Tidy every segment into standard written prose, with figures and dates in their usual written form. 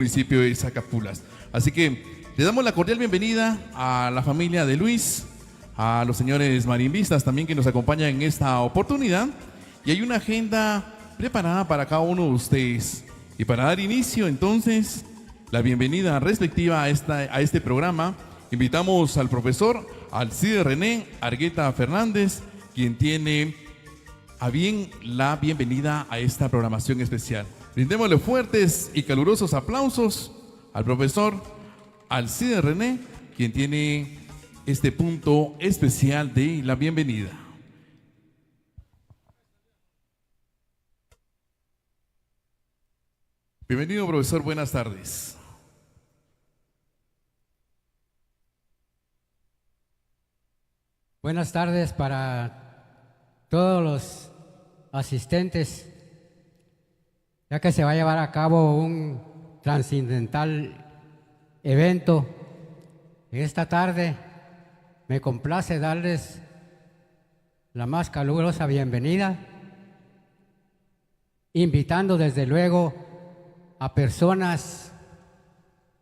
municipio de Sacapulas. Así que le damos la cordial bienvenida a la familia de Luis, a los señores marimbistas también que nos acompañan en esta oportunidad. Y hay una agenda preparada para cada uno de ustedes. Y para dar inicio entonces la bienvenida respectiva a este programa, invitamos al profesor Alcide René Argueta Fernández, quien tiene a bien la bienvenida a esta programación especial. Brindémosle fuertes y calurosos aplausos al profesor Alcide René, quien tiene este punto especial de la bienvenida. Bienvenido, profesor, buenas tardes. Buenas tardes para todos los asistentes, ya que se va a llevar a cabo un trascendental evento. Esta tarde me complace darles la más calurosa bienvenida, invitando desde luego a personas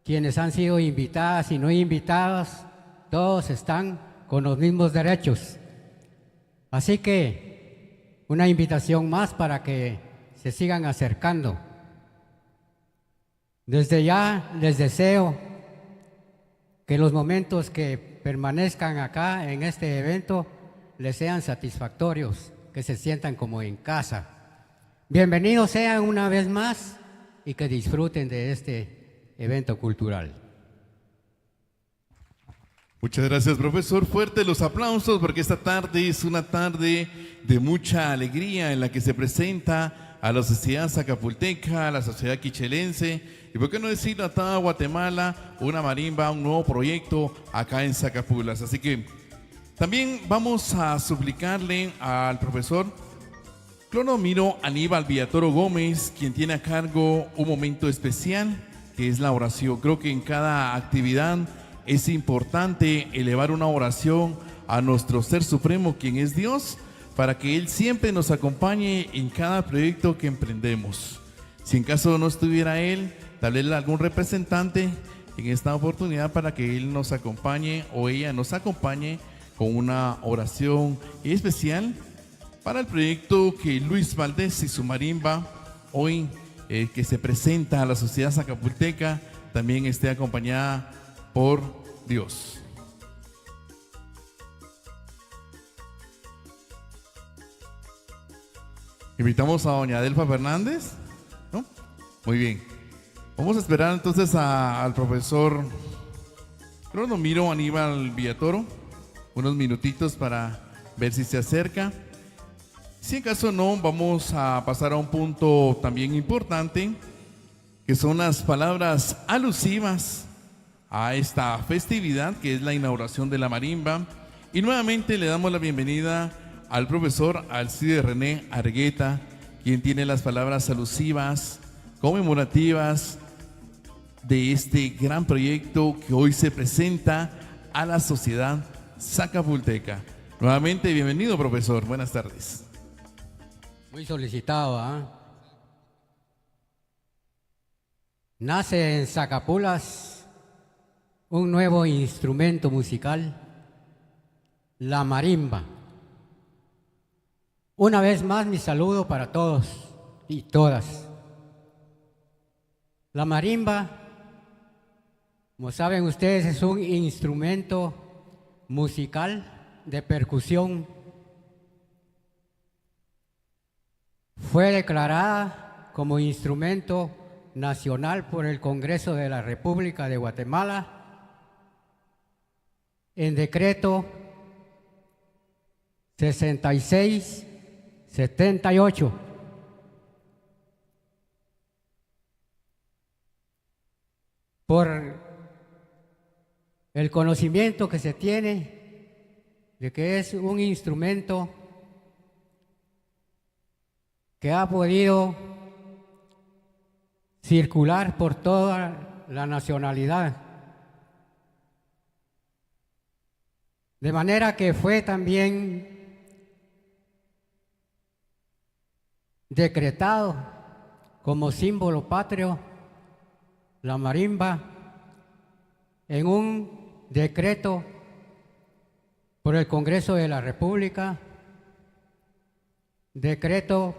quienes han sido invitadas y no invitadas, todos están con los mismos derechos. Así que una invitación más para que se sigan acercando. Desde ya les deseo que los momentos que permanezcan acá en este evento les sean satisfactorios, que se sientan como en casa. Bienvenidos sean una vez más y que disfruten de este evento cultural. Muchas gracias, profesor. Fuertes los aplausos porque esta tarde es una tarde de mucha alegría en la que se presenta a la sociedad zacapulteca, a la sociedad quichelense y, por qué no decirlo, a toda Guatemala, una marimba, un nuevo proyecto acá en Sacapulas. Así que también vamos a suplicarle al profesor Clodomiro Aníbal Villatoro Gómez, quien tiene a cargo un momento especial que es la oración. Creo que en cada actividad es importante elevar una oración a nuestro Ser Supremo, quien es Dios, para que Él siempre nos acompañe en cada proyecto que emprendemos. Si en caso no estuviera Él, tal vez algún representante en esta oportunidad para que Él nos acompañe o ella nos acompañe con una oración especial para el proyecto que Luis Valdés y su marimba hoy que se presenta a la sociedad zacapulteca también esté acompañada por Dios. Invitamos a doña Adelfa Fernández, ¿no? Muy bien. Vamos a esperar entonces al profesor Clodomiro Aníbal Villatoro unos minutitos para ver si se acerca. Si en caso no, vamos a pasar a un punto también importante, que son las palabras alusivas a esta festividad que es la inauguración de la marimba. Y nuevamente le damos la bienvenida al profesor Alcide René Argueta, quien tiene las palabras alusivas, conmemorativas de este gran proyecto que hoy se presenta a la sociedad zacapulteca. Nuevamente bienvenido, profesor, buenas tardes. Muy solicitado, ¿eh? Nace en Sacapulas un nuevo instrumento musical, la marimba. Una vez más mi saludo para todos y todas. La marimba, como saben ustedes, es un instrumento musical de percusión. Fue declarada como instrumento nacional por el Congreso de la República de Guatemala en decreto 6678. Por el conocimiento que se tiene de que es un instrumento que ha podido circular por toda la nacionalidad. De manera que fue también decretado como símbolo patrio la marimba en un decreto por el Congreso de la República, decreto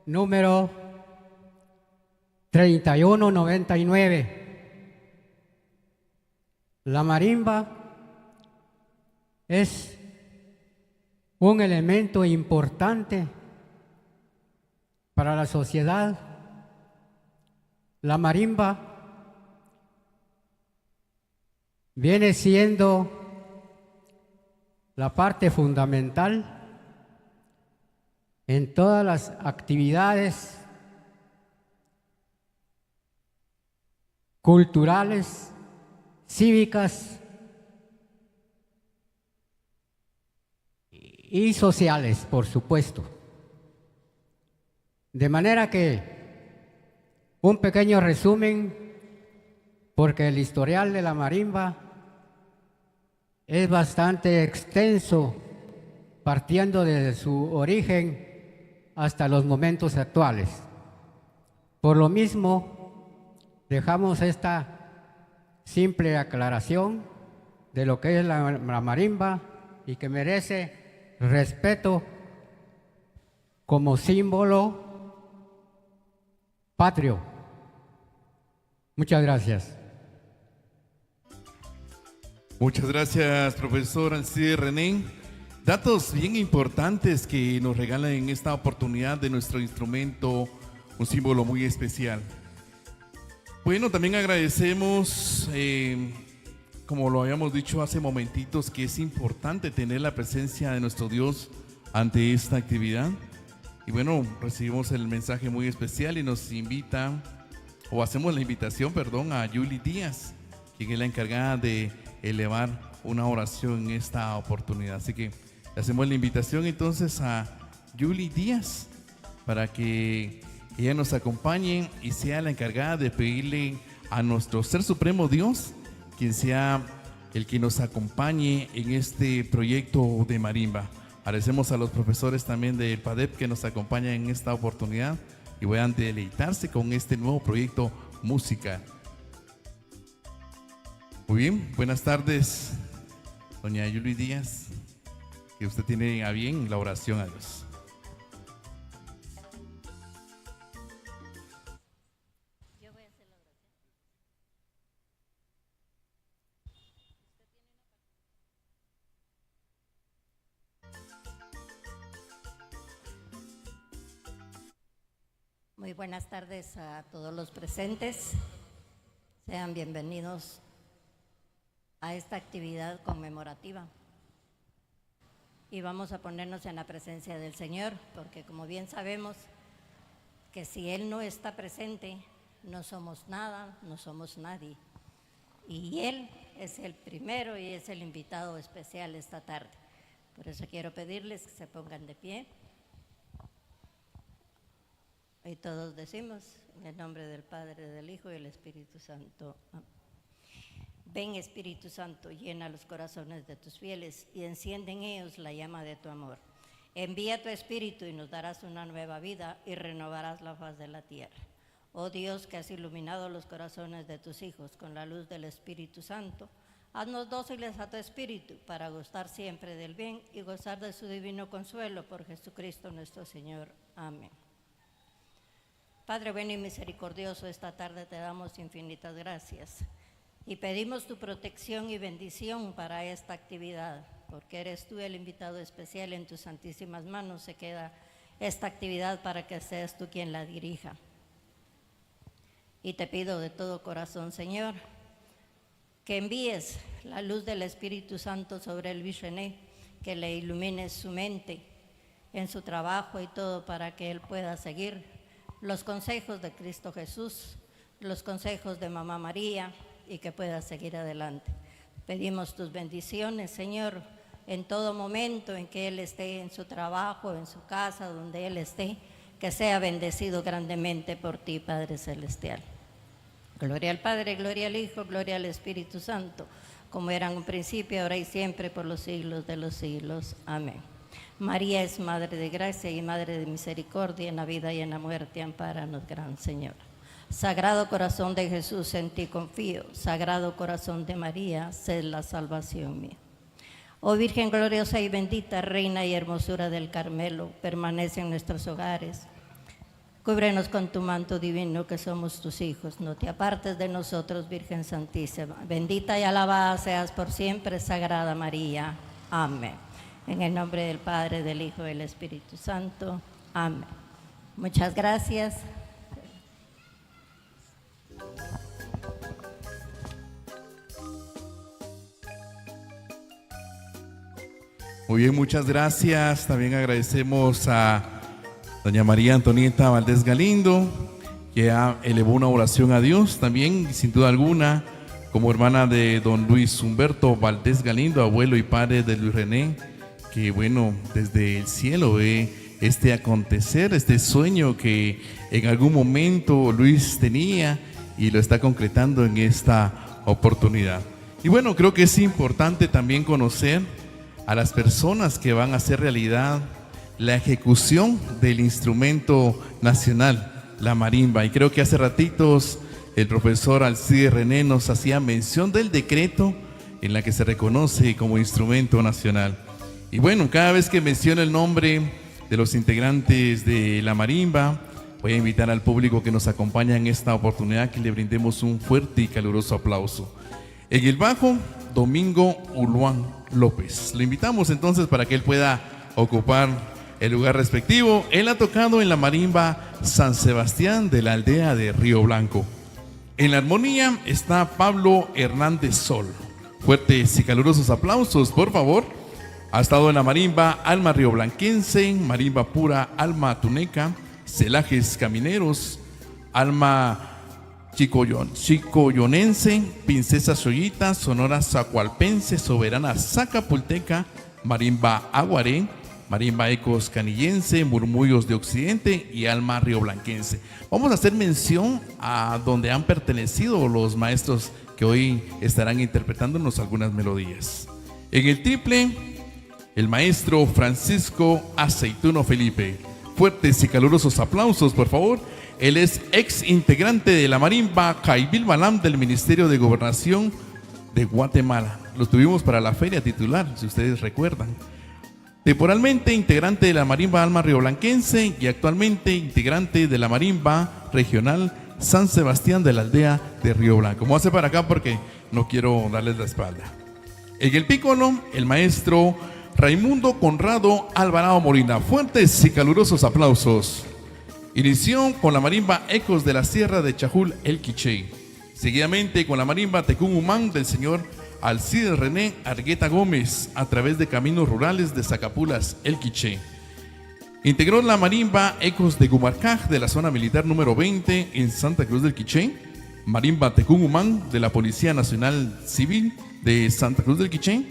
número 3199. La marimba es un elemento importante para la sociedad. La marimba viene siendo la parte fundamental en todas las actividades culturales, cívicas y sociales, por supuesto. De manera que un pequeño resumen, porque el historial de la marimba es bastante extenso, partiendo desde su origen hasta los momentos actuales. Por lo mismo, dejamos esta simple aclaración de lo que es la marimba y que merece respeto como símbolo patrio. Muchas gracias. Muchas gracias, profesor Alcide René. Datos bien importantes que nos regalan en esta oportunidad de nuestro instrumento, un símbolo muy especial. Bueno, también agradecemos, como lo habíamos dicho hace momentitos, que es importante tener la presencia de nuestro Dios ante esta actividad. Y bueno, recibimos el mensaje muy especial y nos invita, o hacemos la invitación, perdón, a Yuli Díaz, quien es la encargada de elevar una oración en esta oportunidad. Así que le hacemos la invitación entonces a Yuli Díaz para que ella nos acompañe y sea la encargada de pedirle a nuestro Ser Supremo Dios, quien sea el que nos acompañe en este proyecto de marimba. Agradecemos a los profesores también del PADEP que nos acompañan en esta oportunidad y puedan deleitarse con este nuevo proyecto musical. Muy bien, buenas tardes, doña Yuli Díaz, que usted tiene a bien la oración a Dios. Yo voy a hacer la oración. Muy buenas tardes a todos los presentes. Sean bienvenidos a esta actividad conmemorativa. Y vamos a ponernos en la presencia del Señor, porque como bien sabemos que si Él no está presente, no somos nada, no somos nadie. Y Él es el primero y es el invitado especial esta tarde. Por eso quiero pedirles que se pongan de pie. Y todos decimos, en el nombre del Padre, del Hijo y del Espíritu Santo. Amén. Ven, Espíritu Santo, llena los corazones de tus fieles y enciende en ellos la llama de tu amor. Envía tu Espíritu y nos darás una nueva vida y renovarás la faz de la tierra. Oh Dios, que has iluminado los corazones de tus hijos con la luz del Espíritu Santo, haznos dóciles a tu Espíritu para gustar siempre del bien y gozar de su divino consuelo por Jesucristo nuestro Señor. Amén. Padre bueno y misericordioso, esta tarde te damos infinitas gracias y pedimos tu protección y bendición para esta actividad, porque eres tú el invitado especial. En tus santísimas manos se queda esta actividad para que seas tú quien la dirija. Y te pido de todo corazón, Señor, que envíes la luz del Espíritu Santo sobre el Luis René, que le ilumines su mente en su trabajo y todo, para que él pueda seguir los consejos de Cristo Jesús, los consejos de Mamá María, y que pueda seguir adelante. Pedimos tus bendiciones, Señor, en todo momento en que él esté en su trabajo, en su casa, donde él esté, que sea bendecido grandemente por ti, Padre Celestial. Gloria al Padre, gloria al Hijo, gloria al Espíritu Santo, como era en un principio, ahora y siempre, por los siglos de los siglos. Amén. María es Madre de Gracia y Madre de Misericordia, en la vida y en la muerte, ampáranos, Gran Señor. Sagrado corazón de Jesús, en ti confío. Sagrado corazón de María, sé la salvación mía. Oh Virgen gloriosa y bendita, Reina y hermosura del Carmelo, permanece en nuestros hogares. Cúbrenos con tu manto divino, que somos tus hijos. No te apartes de nosotros, Virgen Santísima. Bendita y alabada seas por siempre, Sagrada María. Amén. En el nombre del Padre, del Hijo y del Espíritu Santo. Amén. Muchas gracias. Muy bien, muchas gracias. También agradecemos a doña María Antonieta Valdés Galindo, que elevó una oración a Dios también, sin duda alguna, como hermana de don Luis Humberto Valdés Galindo, abuelo y padre de Luis René, que bueno, desde el cielo ve este acontecer, este sueño que en algún momento Luis tenía y lo está concretando en esta oportunidad. Y bueno, creo que es importante también conocer a las personas que van a hacer realidad la ejecución del instrumento nacional, la marimba. Y creo que hace ratitos el profesor Alcide René nos hacía mención del decreto en la que se reconoce como instrumento nacional. Y bueno, cada vez que menciono el nombre de los integrantes de la marimba, voy a invitar al público que nos acompaña en esta oportunidad que le brindemos un fuerte y caluroso aplauso. En el bajo, Domingo Uluán López. Lo invitamos entonces para que él pueda ocupar el lugar respectivo. Él ha tocado en la marimba San Sebastián de la aldea de Río Blanco. En la armonía está Pablo Hernández Sol. Fuertes y calurosos aplausos, por favor. Ha estado en la marimba Alma Rioblanquense, marimba pura Alma Tuneca, Celajes Camineros, Alma Chicoyonense, Princesa Soyita, Sonora Zacualpense, Soberana Zacapulteca, marimba Aguaré, marimba Ecos Canillense, Murmullos de Occidente y Alma Rioblanquense. Vamos a hacer mención a donde han pertenecido los maestros que hoy estarán interpretándonos algunas melodías. En el triple, el maestro Francisco Aceituno Felipe. Fuertes y calurosos aplausos, por favor. Él es ex integrante de la marimba Caibil Balam del Ministerio de Gobernación de Guatemala. Lo tuvimos para la feria titular, si ustedes recuerdan. Temporalmente integrante de la marimba Alma Rioblanquense y actualmente integrante de la marimba regional San Sebastián de la aldea de Río Blanco. Como hace para acá porque no quiero darles la espalda. En el pícolo, el maestro Raimundo Conrado Alvarado Molina. Fuertes y calurosos aplausos. Inició con la marimba Ecos de la Sierra de Chajul, el Quiche. Seguidamente con la marimba Tecumumán del señor Alcide René Argueta Gómez a través de caminos rurales de Sacapulas, el Quiche. Integró la marimba Ecos de Gumarcaj de la zona militar número 20 en Santa Cruz del Quiche. Marimba Tecumumán de la Policía Nacional Civil de Santa Cruz del Quiche.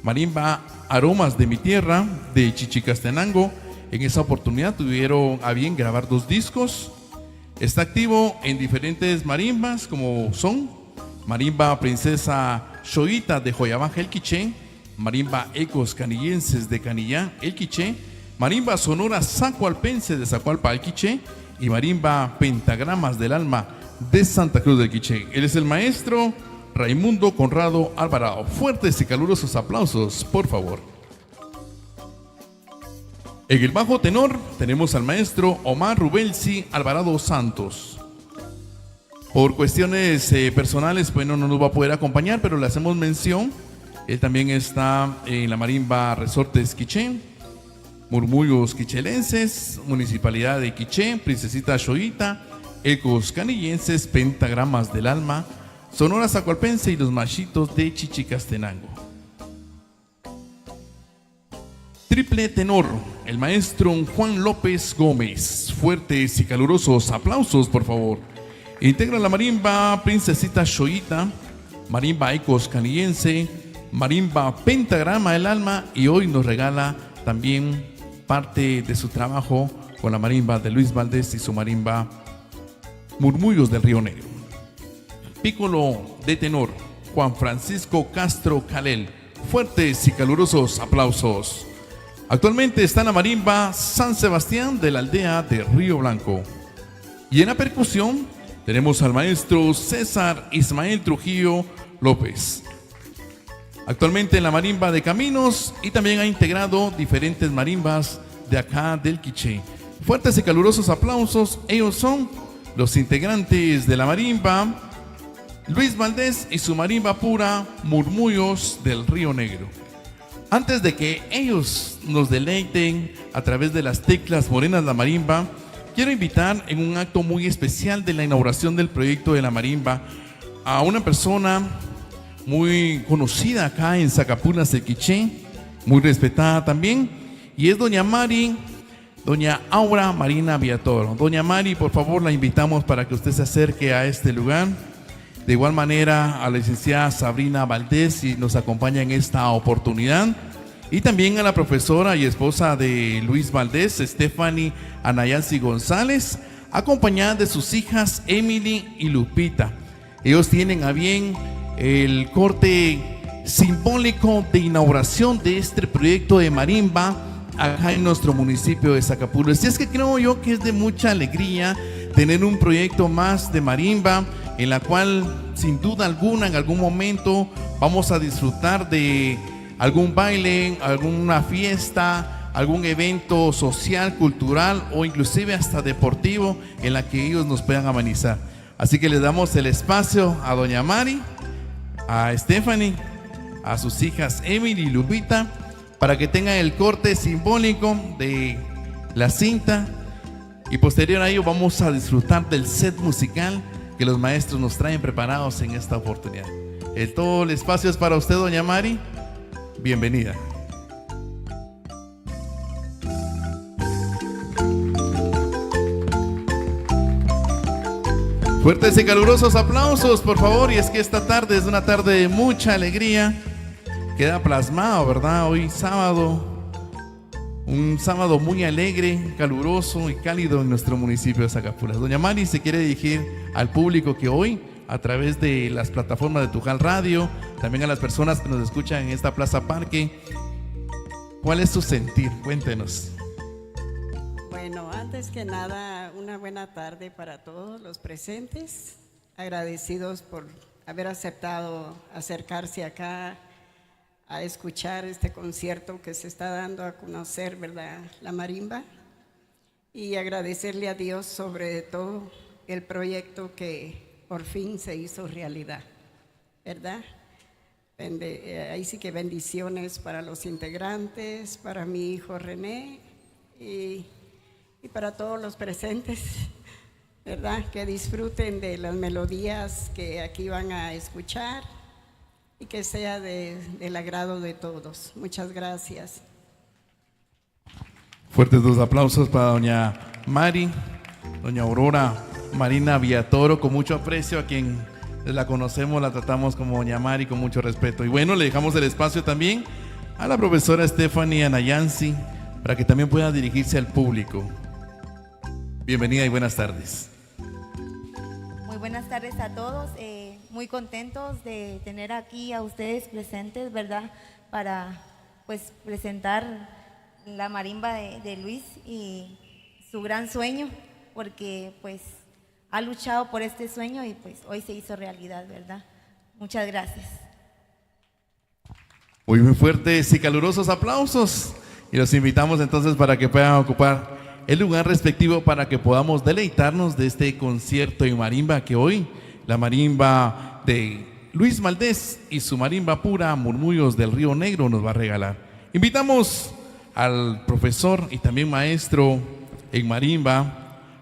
Marimba Aromas de mi Tierra de Chichicastenango. En esa oportunidad tuvieron a bien grabar 2 discos. Está activo en diferentes marimbas como son marimba Princesa Shoita de Joyabaja, el Quiche, marimba Ecos Canillenses de Canillá, el Quiche, marimba Sonora Zacualpense de Zacualpa, el Quiche, y marimba Pentagramas del Alma de Santa Cruz del Quiche. Él es el maestro Raimundo Conrado Alvarado. Fuertes y calurosos aplausos, por favor. En el bajo tenor tenemos al maestro Omar Rubelsi Alvarado Santos. Por cuestiones personales, bueno, no nos va a poder acompañar, pero le hacemos mención. Él también está en la marimba Resortes Quiche, Murmullos Quichelenses, Municipalidad de Quiche, Princesita Shoita, Ecos Canillenses, Pentagramas del Alma, Sonora Zacualpense y los Machitos de Chichicastenango. Triple tenor, el maestro Juan López Gómez. Fuertes y calurosos aplausos, por favor. Integra la marimba Princesita Shoita, marimba Ecos Canillense, marimba Pentagrama del Alma, y hoy nos regala también parte de su trabajo con la marimba de Luis Valdés y su marimba Murmullos del Río Negro. Pícolo de tenor, Juan Francisco Castro Calel. Fuertes y calurosos aplausos. Actualmente está en la marimba San Sebastián de la aldea de Río Blanco. Y en la percusión tenemos al maestro César Ismael Trujillo López. Actualmente en la marimba de Caminos y también ha integrado diferentes marimbas de acá del Quiche. Fuertes y calurosos aplausos. Ellos son los integrantes de la marimba Luis Valdés y su marimba pura Murmullos del Río Negro. Antes de que ellos nos deleiten a través de las teclas morenas de la marimba, quiero invitar en un acto muy especial de la inauguración del proyecto de la marimba a una persona muy conocida acá en Sacapulas, el Quiche, muy respetada también, y es doña Aura Marina Viatoro. Doña Mari, por favor, la invitamos para que usted se acerque a este lugar. De igual manera a la licenciada Sabrina Valdés, y nos acompaña en esta oportunidad, y también a la profesora y esposa de Luis Valdés, Stephanie Anayansi González, acompañada de sus hijas Emily y Lupita. Ellos tienen a bien el corte simbólico de inauguración de este proyecto de marimba acá en nuestro municipio de Sacapulas. Y es que creo yo que es de mucha alegría tener un proyecto más de marimba, en la cual sin duda alguna en algún momento vamos a disfrutar de algún baile, alguna fiesta, algún evento social, cultural o inclusive hasta deportivo en la que ellos nos puedan amenizar. Así que les damos el espacio a doña Mari, a Stephanie, a sus hijas Emily y Lupita, para que tengan el corte simbólico de la cinta, y posterior a ello vamos a disfrutar del set musical que los maestros nos traen preparados en esta oportunidad. Todo el espacio es para usted, doña Mari. Bienvenida. Fuertes y calurosos aplausos, por favor. Y es que esta tarde es una tarde de mucha alegría. Queda plasmado, ¿verdad? Hoy sábado, un sábado muy alegre, caluroso y cálido en nuestro municipio de Sacapulas. Doña Mari se quiere dirigir al público que hoy, a través de las plataformas de Tujal Radio, también a las personas que nos escuchan en esta Plaza Parque, ¿cuál es su sentir? Cuéntenos. Bueno, antes que nada, una buena tarde para todos los presentes, agradecidos por haber aceptado acercarse acá a escuchar este concierto que se está dando a conocer, ¿verdad?, la marimba, y agradecerle a Dios sobre todo el proyecto que por fin se hizo realidad, ¿verdad? Ahí sí que bendiciones para los integrantes, para mi hijo René y para todos los presentes, ¿verdad? Que disfruten de las melodías que aquí van a escuchar y que sea del agrado de todos. Muchas gracias. Fuertes dos aplausos para doña Mari, doña Aurora Marina Viatoro, con mucho aprecio, a quien la conocemos, la tratamos como doña Mari con mucho respeto. Y bueno, le dejamos el espacio también a la profesora Stephanie Anayansi para que también pueda dirigirse al público. Bienvenida y buenas tardes. Muy buenas tardes a todos, muy contentos de tener aquí a ustedes presentes, ¿verdad? Para pues presentar la marimba de Luis y su gran sueño, porque pues ha luchado por este sueño y pues hoy se hizo realidad, ¿verdad? Muchas gracias. Muy fuertes y calurosos aplausos, y los invitamos entonces para que puedan ocupar el lugar respectivo para que podamos deleitarnos de este concierto en marimba que hoy la marimba de Luis Valdés y su marimba pura Murmullos del Río Negro nos va a regalar. Invitamos al profesor y también maestro en marimba,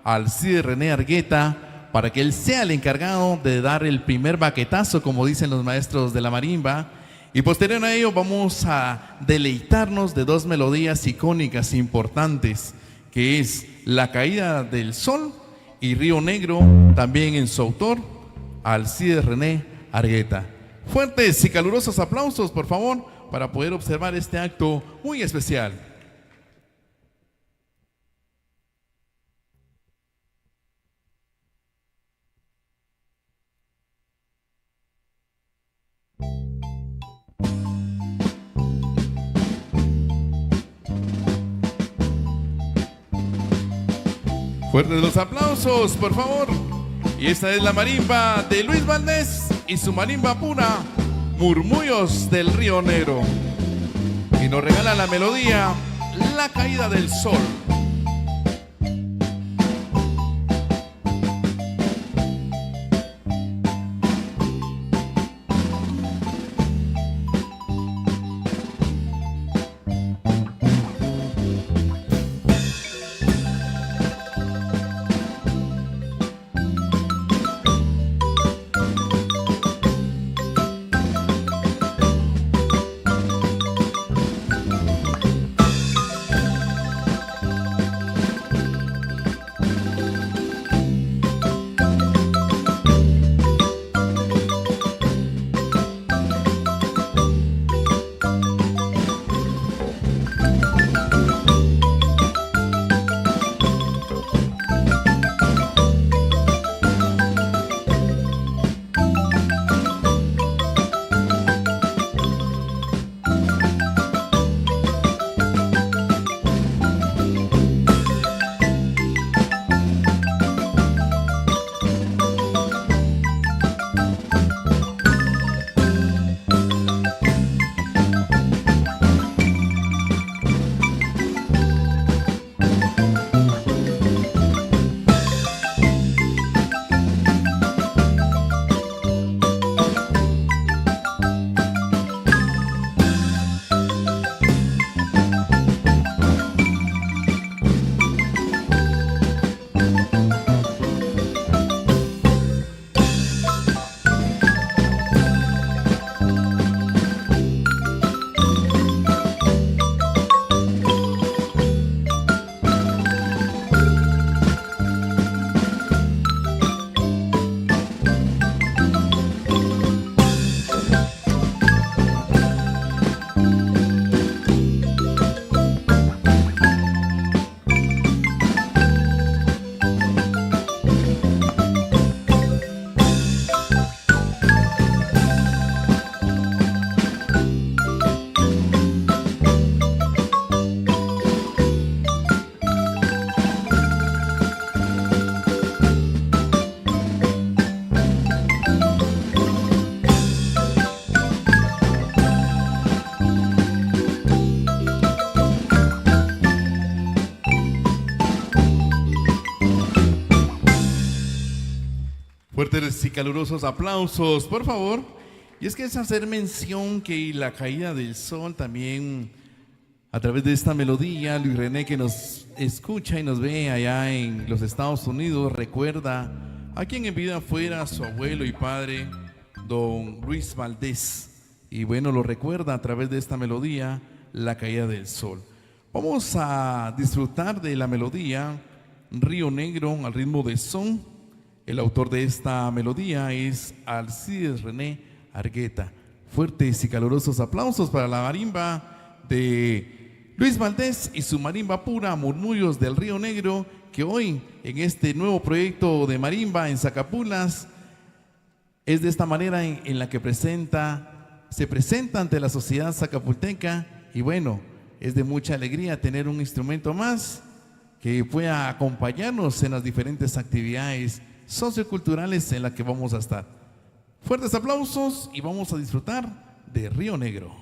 al CIDE René Argueta, para que él sea el encargado de dar el primer baquetazo, como dicen los maestros de la marimba, y posterior a ello vamos a deleitarnos de dos melodías icónicas importantes, que es La Caída del Sol y Río Negro, también en su autor, Alcide René Argueta. Fuertes y calurosos aplausos, por favor, para poder observar este acto muy especial. Fuertes los aplausos, por favor. Y esta es la marimba de Luis Valdés y su marimba pura, Murmullos del Río Negro. Y nos regala la melodía, La Caída del Sol. Fuertes y calurosos aplausos, por favor. Y es que es hacer mención que La Caída del Sol también, a través de esta melodía, Luis René, que nos escucha y nos ve allá en los Estados Unidos, recuerda a quien en vida fuera su abuelo y padre, don Luis Valdés. Y bueno, lo recuerda a través de esta melodía, La Caída del Sol. Vamos a disfrutar de la melodía Río Negro al ritmo de son. El autor de esta melodía es Alcides René Argueta. Fuertes y calurosos aplausos para la marimba de Luis Valdés y su marimba pura, Murmullos del Río Negro, que hoy en este nuevo proyecto de marimba en Sacapulas es de esta manera en la que se presenta ante la sociedad zacapulteca. Y bueno, es de mucha alegría tener un instrumento más que pueda acompañarnos en las diferentes actividades socioculturales en las que vamos a estar. Fuertes aplausos y vamos a disfrutar de Río Negro.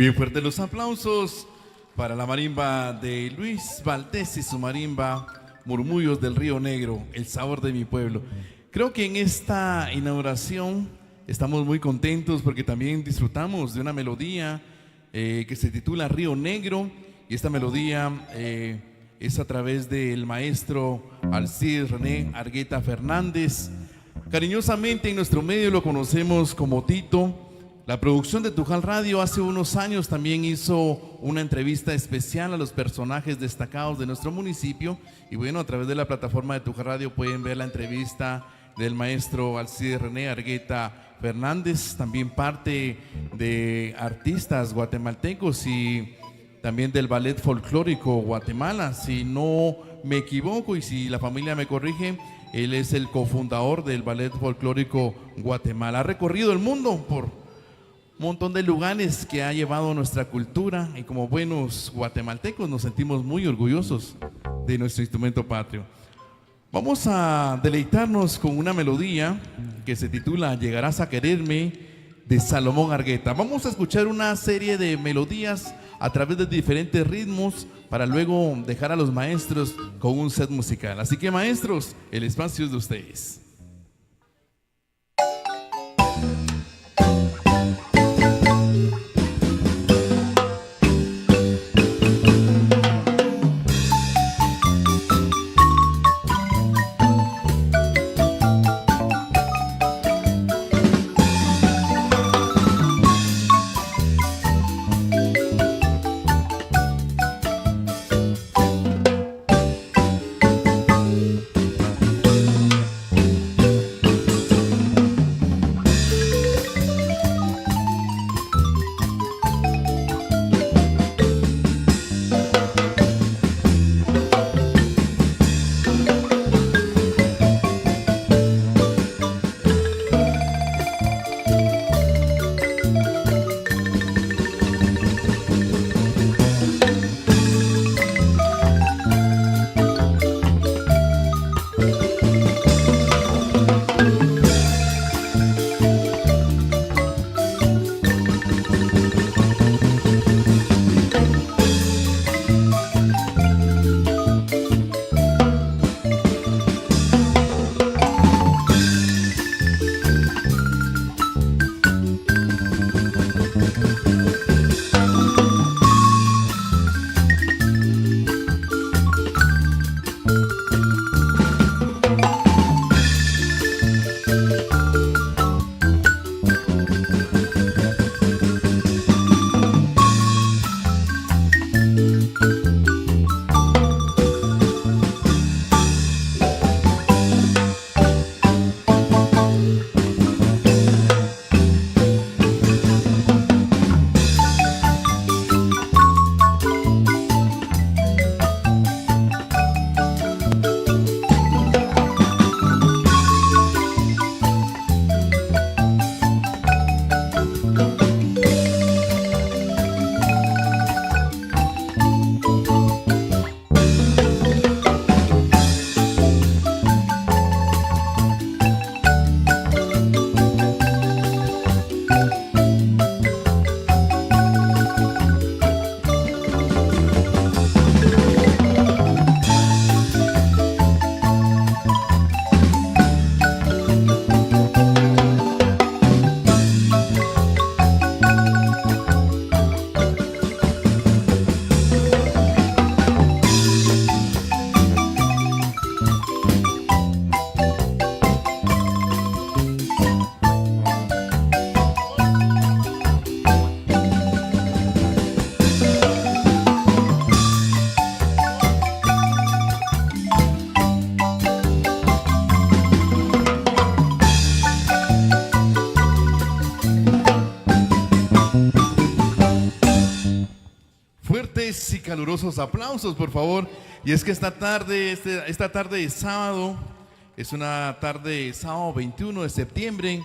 Muy bien, fuertes los aplausos para la marimba de Luis Valdés y su marimba Murmullos del Río Negro, el sabor de mi pueblo. Creo que en esta inauguración estamos muy contentos porque también disfrutamos de una melodía que se titula Río Negro, y esta melodía es a través del maestro Alcides René Argueta Fernández. Cariñosamente en nuestro medio lo conocemos como Tito. La producción de Tujal Radio hace unos años también hizo una entrevista especial a los personajes destacados de nuestro municipio, y bueno, a través de la plataforma de Tujal Radio pueden ver la entrevista del maestro Alcides René Argueta Fernández, también parte de artistas guatemaltecos y también del Ballet Folclórico Guatemala, si no me equivoco y si la familia me corrige, él es el cofundador del Ballet Folclórico Guatemala. Ha recorrido el mundo por un montón de lugares que ha llevado nuestra cultura, y como buenos guatemaltecos nos sentimos muy orgullosos de nuestro instrumento patrio. Vamos a deleitarnos con una melodía que se titula Llegarás a quererme, de Salomón Argueta. Vamos a escuchar una serie de melodías a través de diferentes ritmos para luego dejar a los maestros con un set musical. Así que, maestros, el espacio es de ustedes. Y calurosos aplausos, por favor. Y es que esta tarde de sábado es una tarde de sábado 21 de septiembre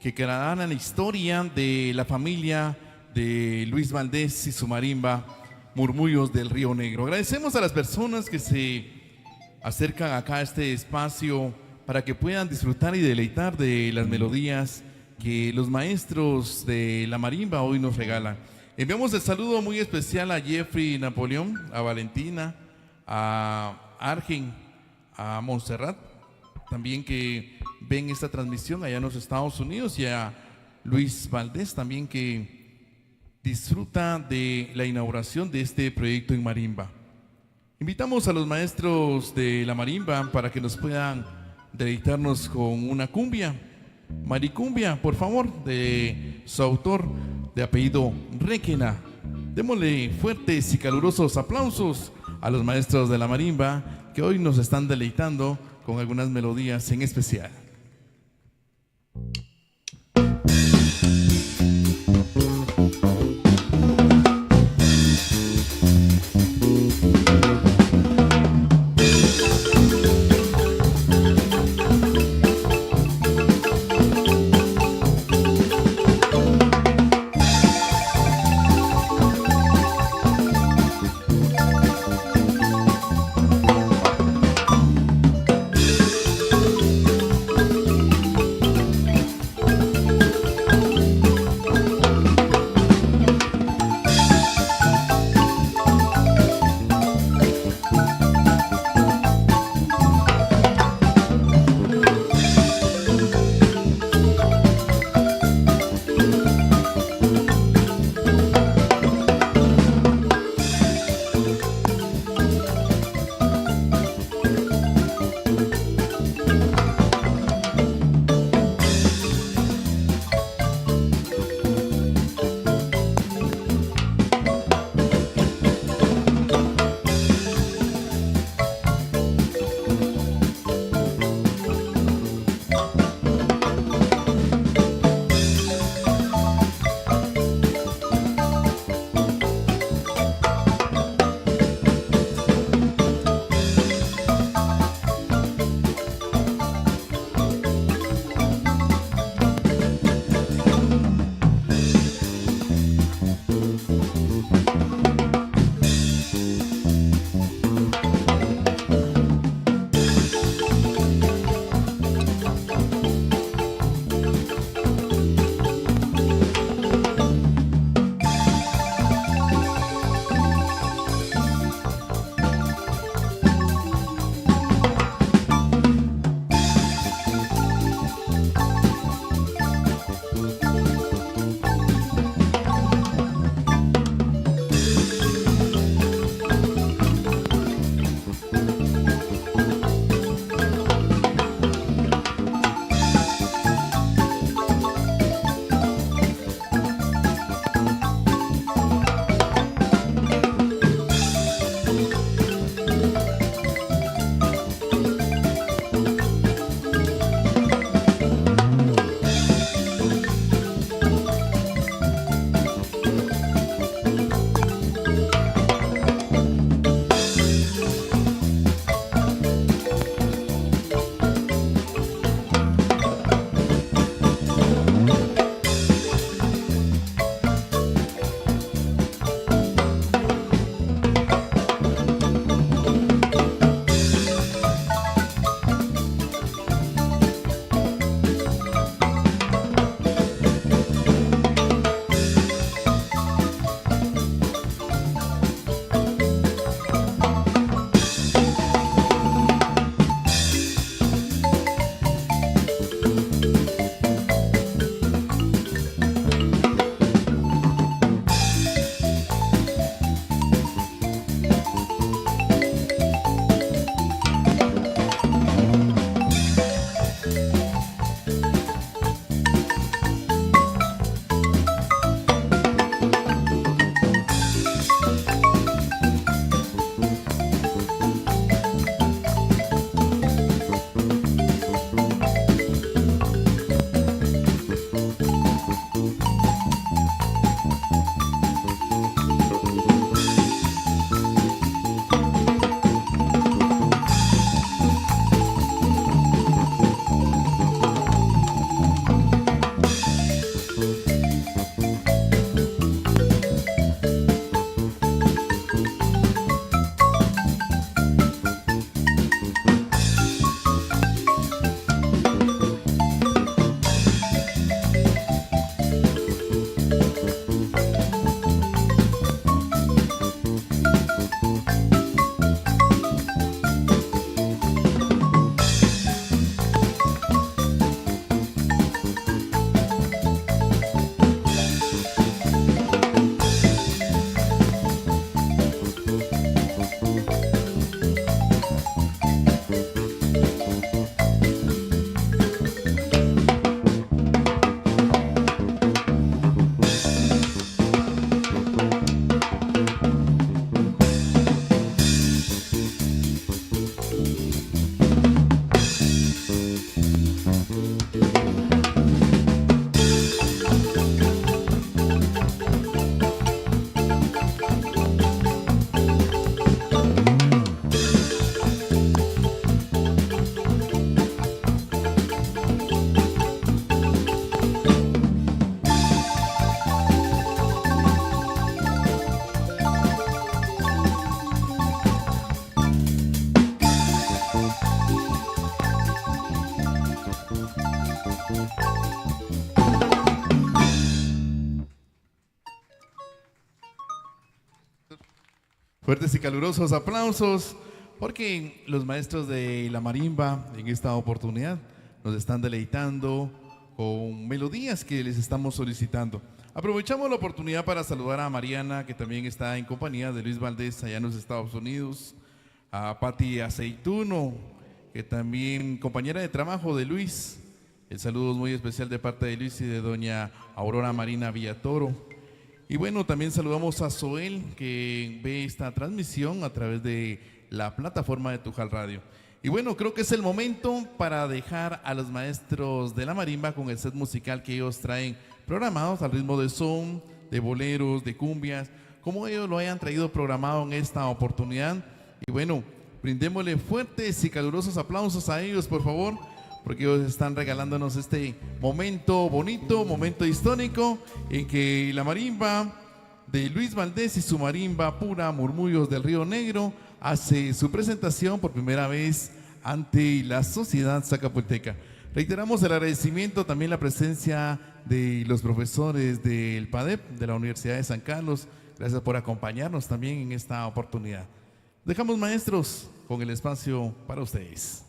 que quedará en la historia de la familia de Luis Valdés y su marimba Murmullos del Río Negro. Agradecemos a las personas que se acercan acá a este espacio para que puedan disfrutar y deleitar de las melodías que los maestros de la marimba hoy nos regalan. Enviamos el saludo muy especial a Jeffrey Napoleón, a Valentina, a Argen, a Montserrat, también que ven esta transmisión allá en los Estados Unidos, y a Luis Valdés también, que disfruta de la inauguración de este proyecto en Marimba. Invitamos a los maestros de la Marimba para que nos puedan deleitarnos con una cumbia, Maricumbia, por favor, de su autor de apellido Requena. Démosle fuertes y calurosos aplausos a los maestros de la Marimba que hoy nos están deleitando con algunas melodías en especial. Fuertes y calurosos aplausos, porque los maestros de la marimba en esta oportunidad nos están deleitando con melodías que les estamos solicitando. Aprovechamos la oportunidad para saludar a Mariana, que también está en compañía de Luis Valdés allá en los Estados Unidos, a Patti Aceituno, que también compañera de trabajo de Luis. El saludo es muy especial de parte de Luis y de doña Aurora Marina Villatoro. Y bueno, también saludamos a Zoel, que ve esta transmisión a través de la plataforma de Tujal Radio. Y bueno, creo que es el momento para dejar a los maestros de la marimba con el set musical que ellos traen programados al ritmo de son, de boleros, de cumbias, como ellos lo hayan traído programado en esta oportunidad. Y bueno, brindémosle fuertes y calurosos aplausos a ellos, por favor, porque ellos están regalándonos este momento bonito, momento histórico, en que la marimba de Luis Valdés y su marimba pura Murmullos del Río Negro hace su presentación por primera vez ante la sociedad zacapulteca. Reiteramos el agradecimiento, también la presencia de los profesores del PADEP, de la Universidad de San Carlos. Gracias por acompañarnos también en esta oportunidad. Dejamos, maestros, con el espacio para ustedes.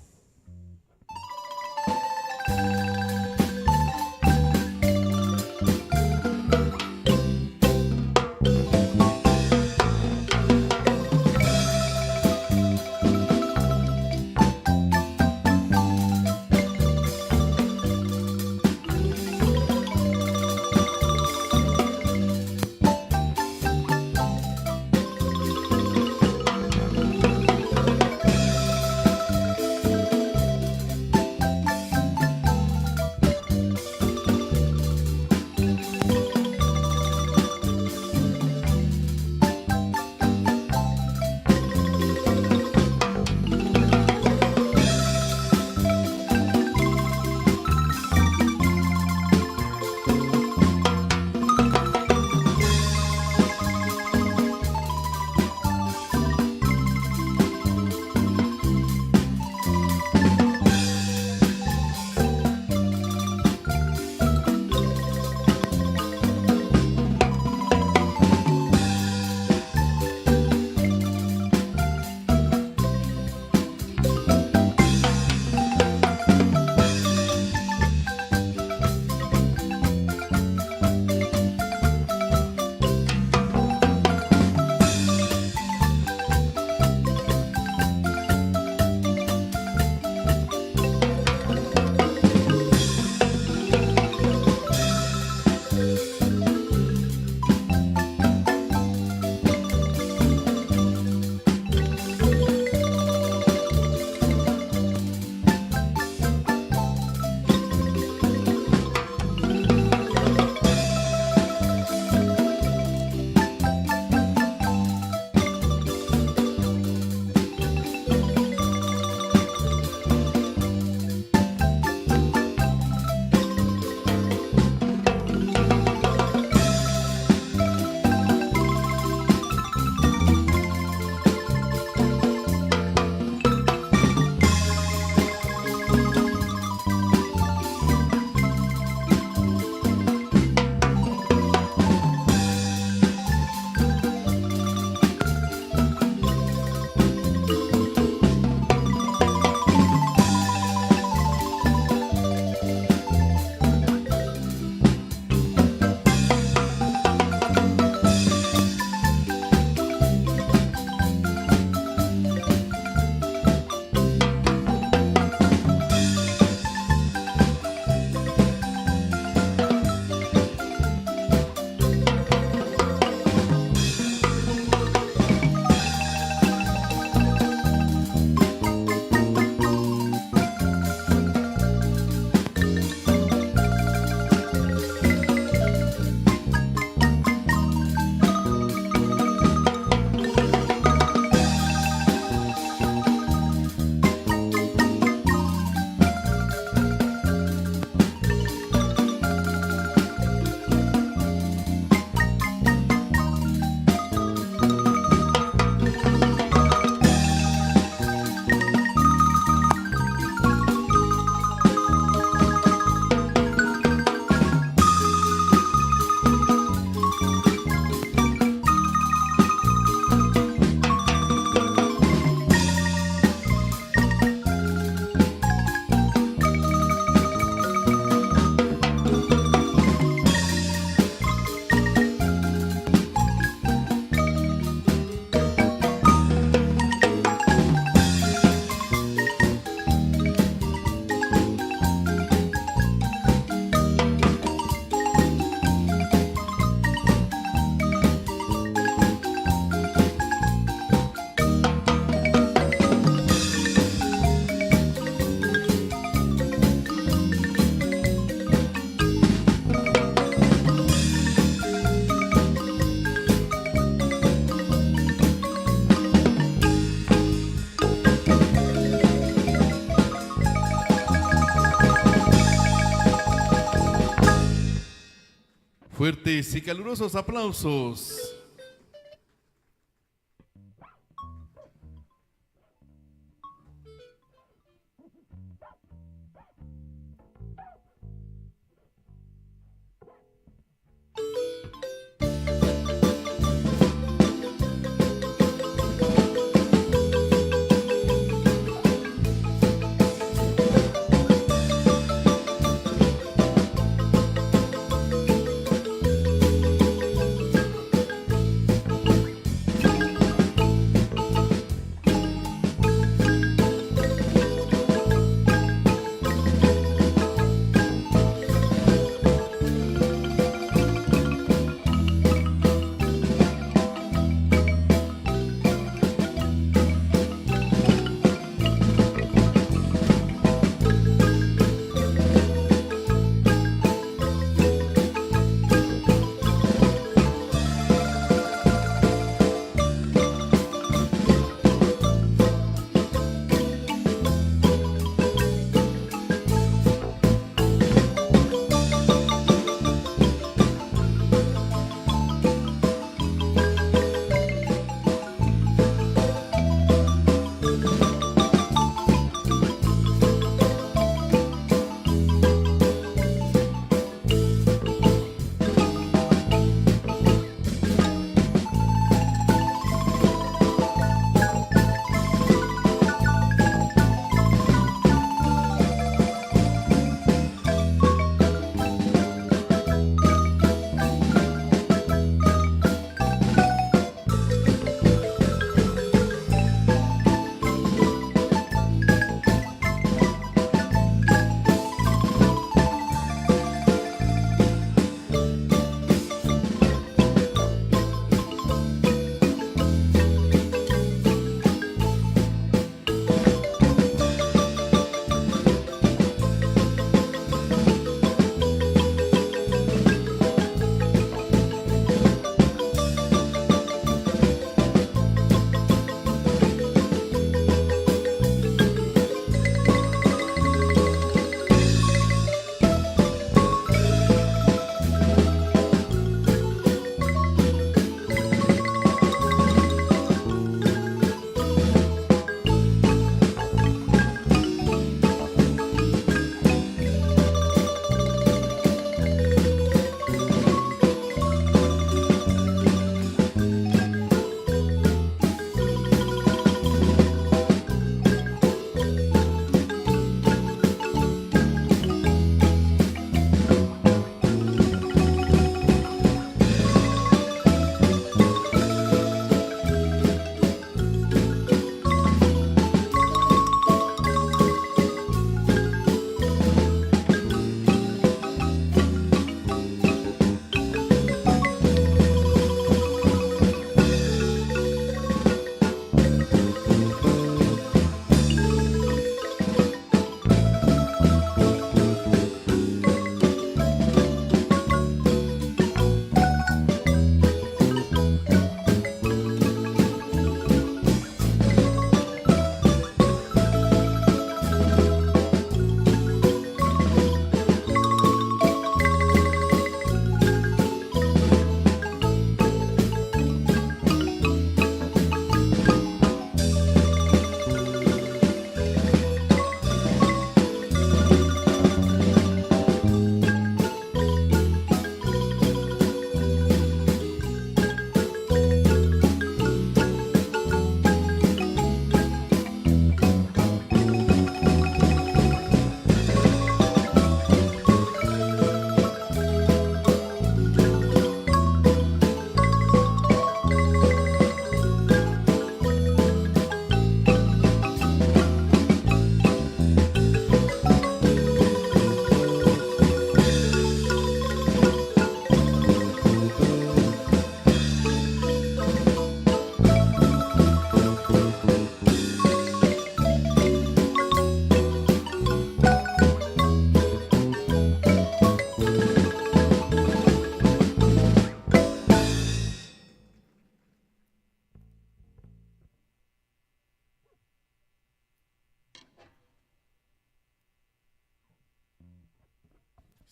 Fuertes y calurosos aplausos.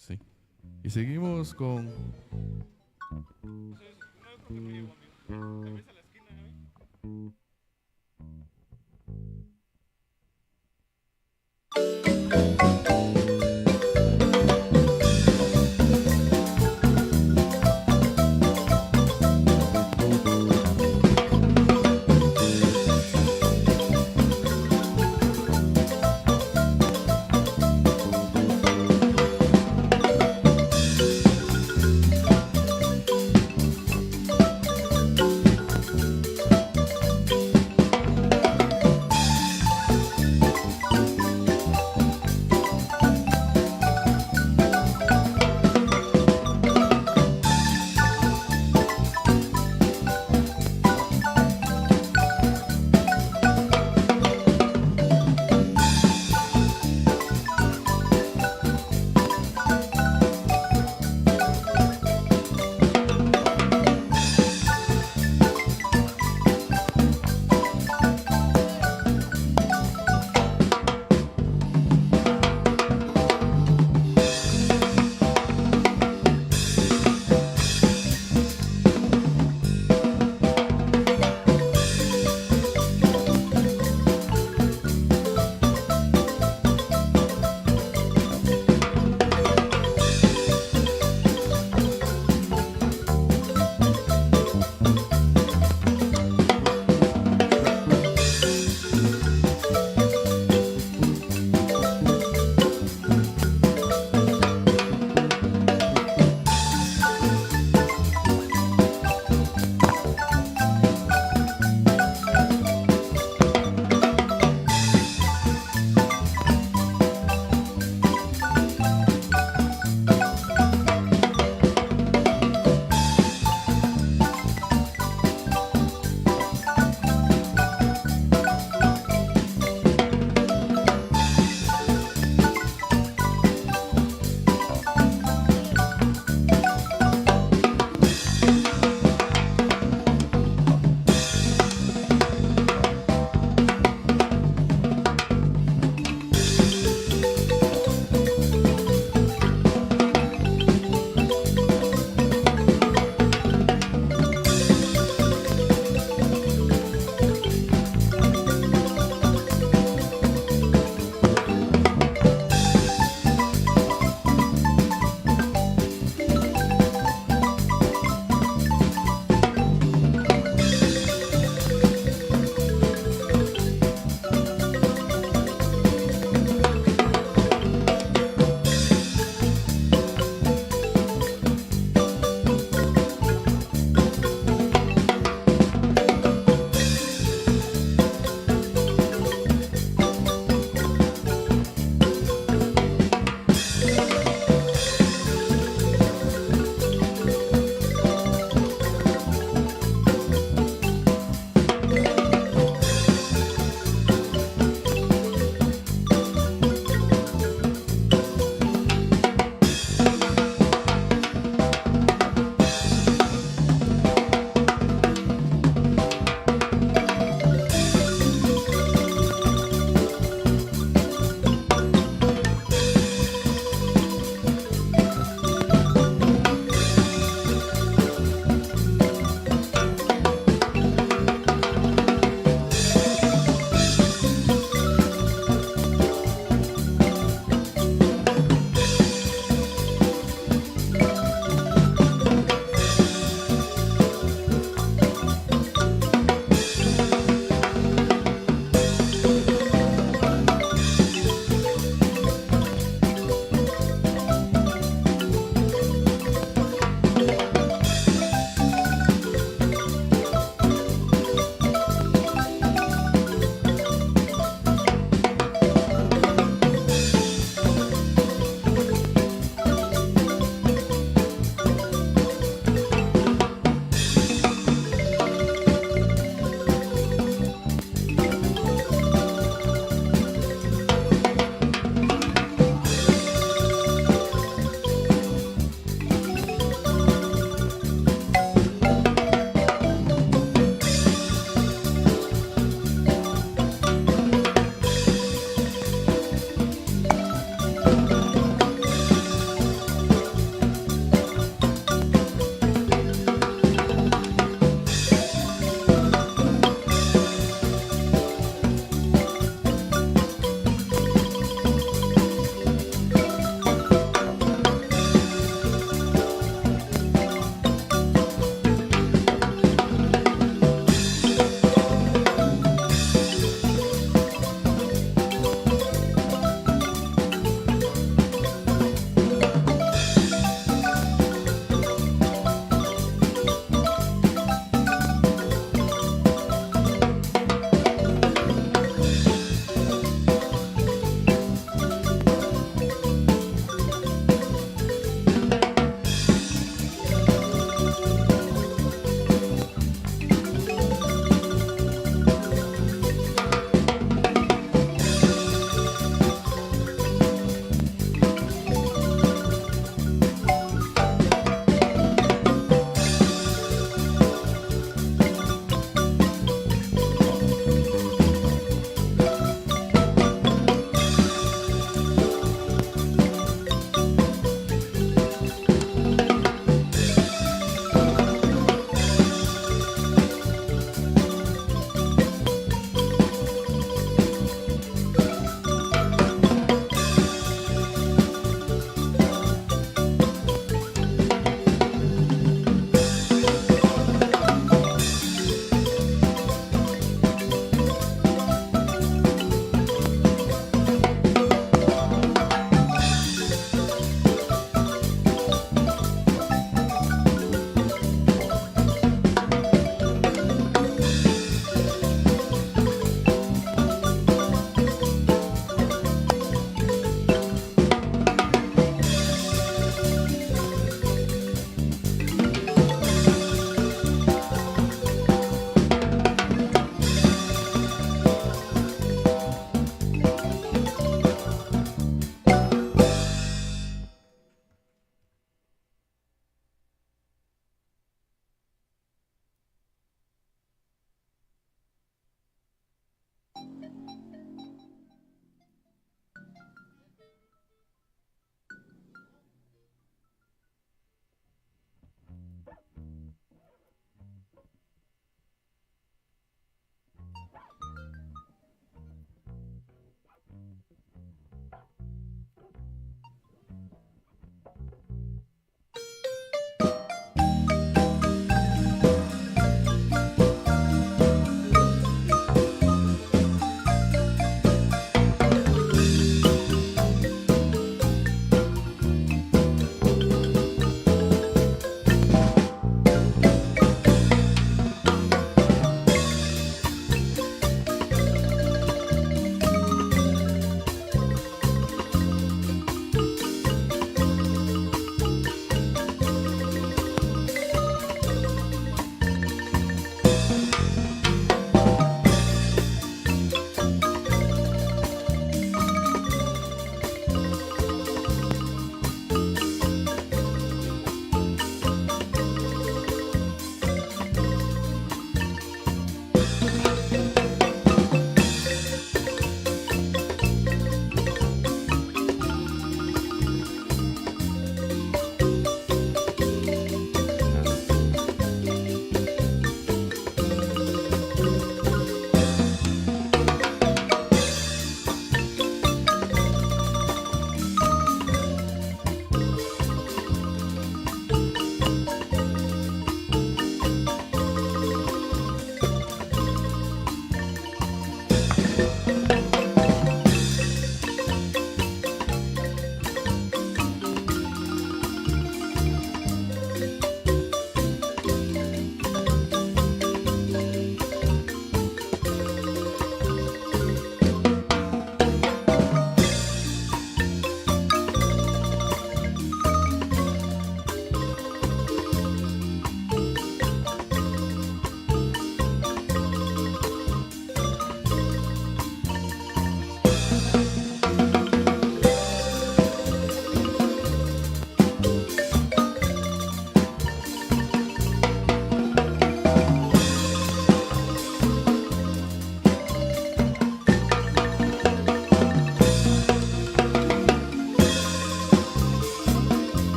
Sí. Y seguimos con...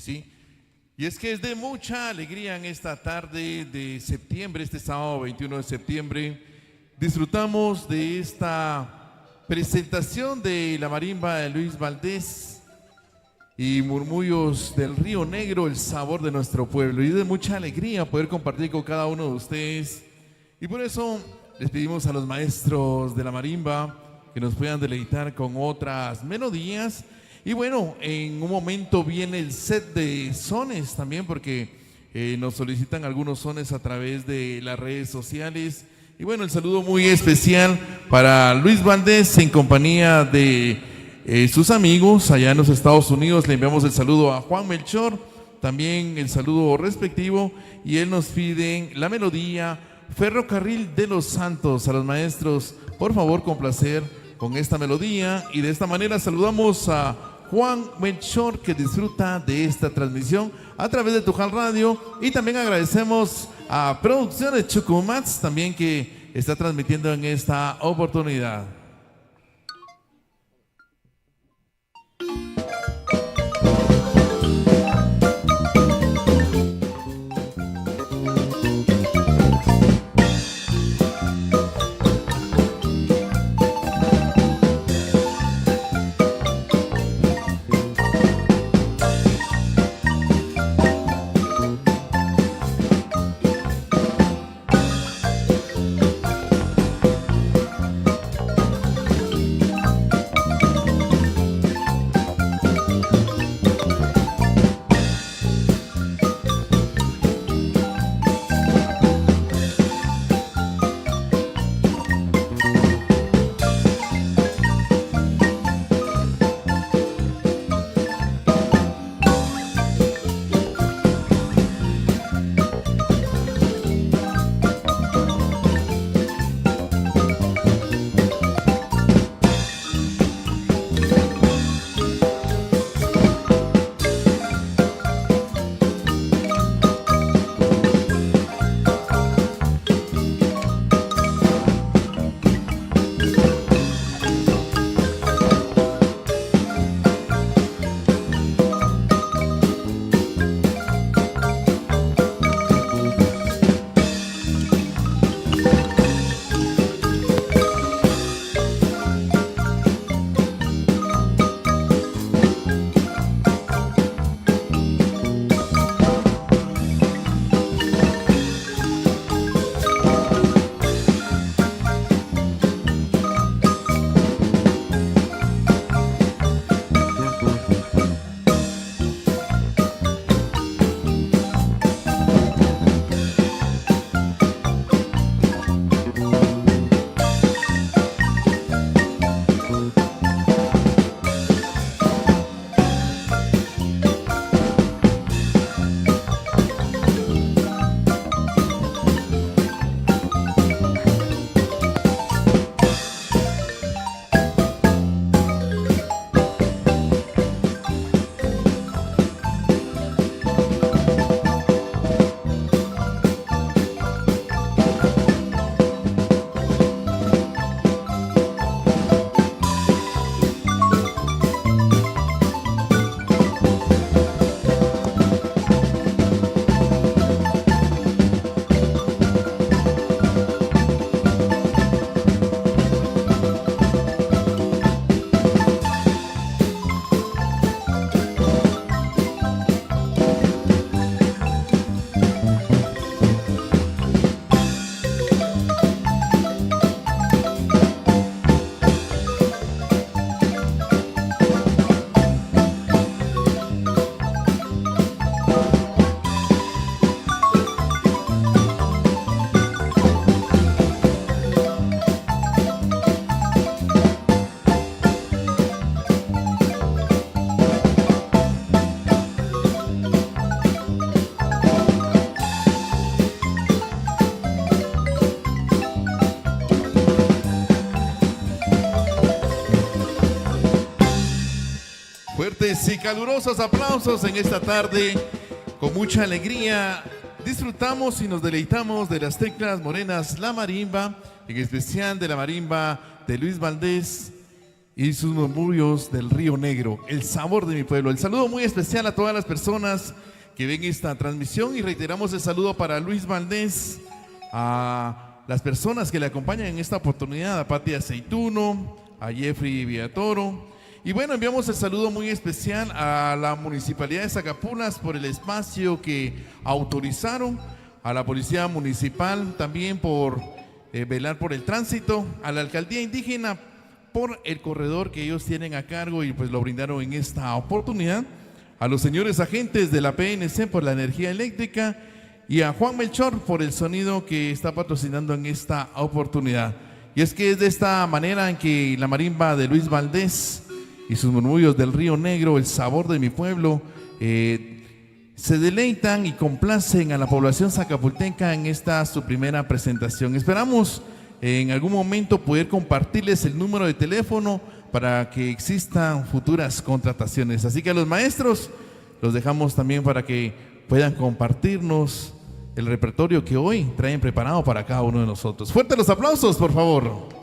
sí. Y es que es de mucha alegría en esta tarde de septiembre, este sábado 21 de septiembre, disfrutamos de esta presentación de la marimba de Luis Valdés y Murmullos del Río Negro, el sabor de nuestro pueblo. Y es de mucha alegría poder compartir con cada uno de ustedes. Y por eso les pedimos a los maestros de la marimba que nos puedan deleitar con otras melodías. Y bueno, en un momento viene el set de sones también, porque nos solicitan algunos sones a través de las redes sociales. Y bueno, el saludo muy especial para Luis Valdés en compañía de sus amigos allá en los Estados Unidos. Le enviamos el saludo a Juan Melchor, también el saludo respectivo, y él nos pide la melodía Ferrocarril de los Santos. A los maestros, por favor, complacer con esta melodía, y de esta manera saludamos a Juan Melchor, que disfruta de esta transmisión a través de Tujal Radio, y también agradecemos a Producciones Chucumats también, que está transmitiendo en esta oportunidad. Fuertes y calurosos aplausos en esta tarde. Con mucha alegría disfrutamos y nos deleitamos de las teclas morenas La Marimba, en especial de la marimba de Luis Valdés. y sus murmullos del río Negro, el sabor de mi pueblo. El saludo muy especial a todas las personas que ven esta transmisión y reiteramos el saludo para Luis Valdés, a las personas que le acompañan en esta oportunidad, a Pati Aceituno, a Jeffrey Villatoro. Y bueno, enviamos el saludo muy especial a la Municipalidad de Sacapulas por el espacio que autorizaron, a la Policía Municipal también por velar por el tránsito, a la Alcaldía Indígena por el corredor que ellos tienen a cargo y pues lo brindaron en esta oportunidad, a los señores agentes de la PNC por la energía eléctrica y a Juan Melchor por el sonido que está patrocinando en esta oportunidad. Y es que es de esta manera en que la marimba de Luis Valdés y sus murmullos del río Negro, el sabor de mi pueblo, se deleitan y complacen a la población zacapulteca en esta su primera presentación. Esperamos en algún momento poder compartirles el número de teléfono para que existan futuras contrataciones. Así que a los maestros los dejamos también para que puedan compartirnos el repertorio que hoy traen preparado para cada uno de nosotros. Fuertes los aplausos, por favor.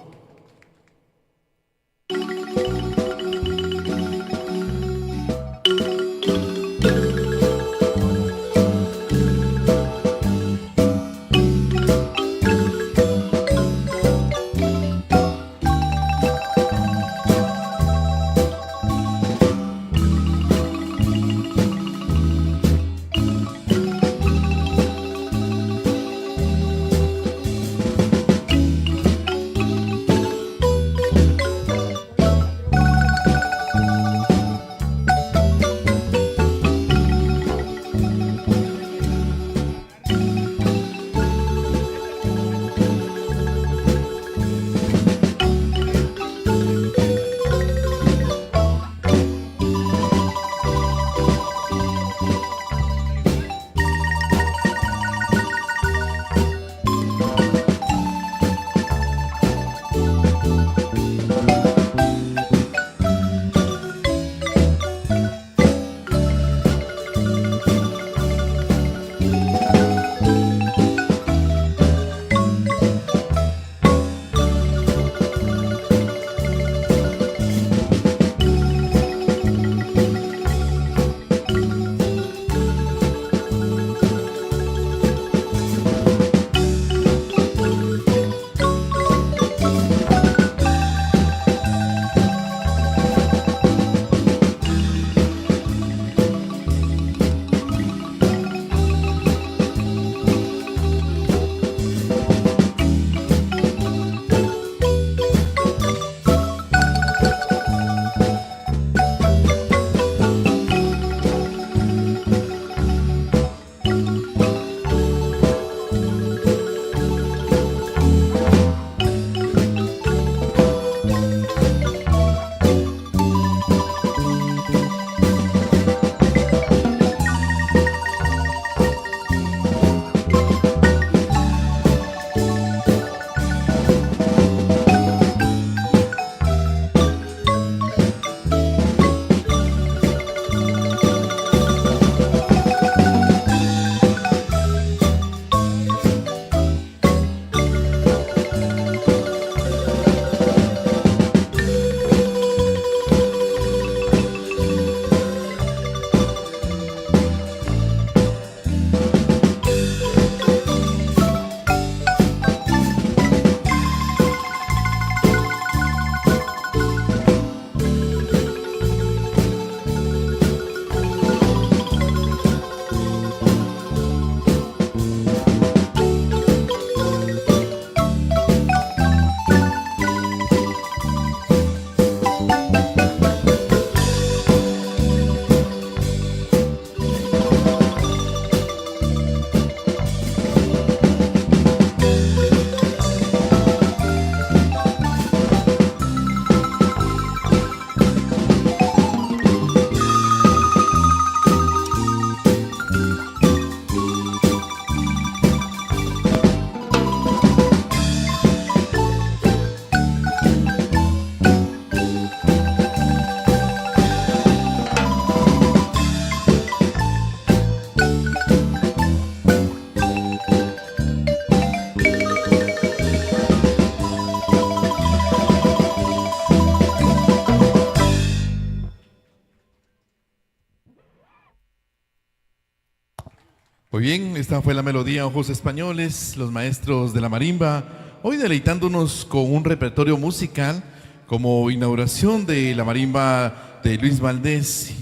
Muy bien, esta fue la melodía Ojos Españoles, los maestros de la marimba, hoy deleitándonos con un repertorio musical como inauguración de la marimba de Luis Valdés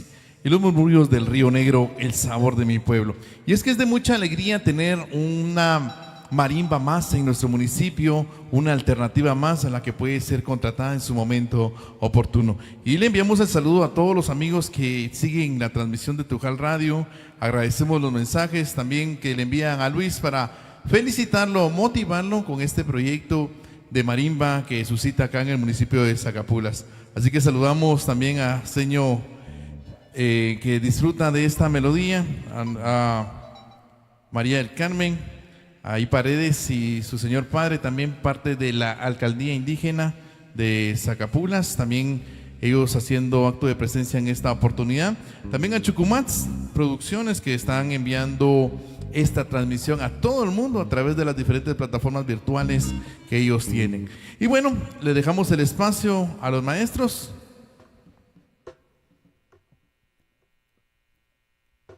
y los murmullos del Río Negro, el sabor de mi pueblo. Y es que es de mucha alegría tener una marimba más en nuestro municipio, una alternativa más a la que puede ser contratada en su momento oportuno. Y le enviamos el saludo a todos los amigos que siguen la transmisión de Tujal Radio. Agradecemos los mensajes también que le envían a Luis para felicitarlo, motivarlo con este proyecto de marimba que suscita acá en el municipio de Sacapulas. Así que saludamos también a Señor que disfruta de esta melodía, a María del Carmen, a I Paredes y su señor padre, también parte de la alcaldía indígena de Sacapulas, también ellos haciendo acto de presencia en esta oportunidad. También a Chucumats Producciones, que están enviando esta transmisión a todo el mundo a través de las diferentes plataformas virtuales que ellos tienen. Y bueno, le dejamos el espacio a los maestros.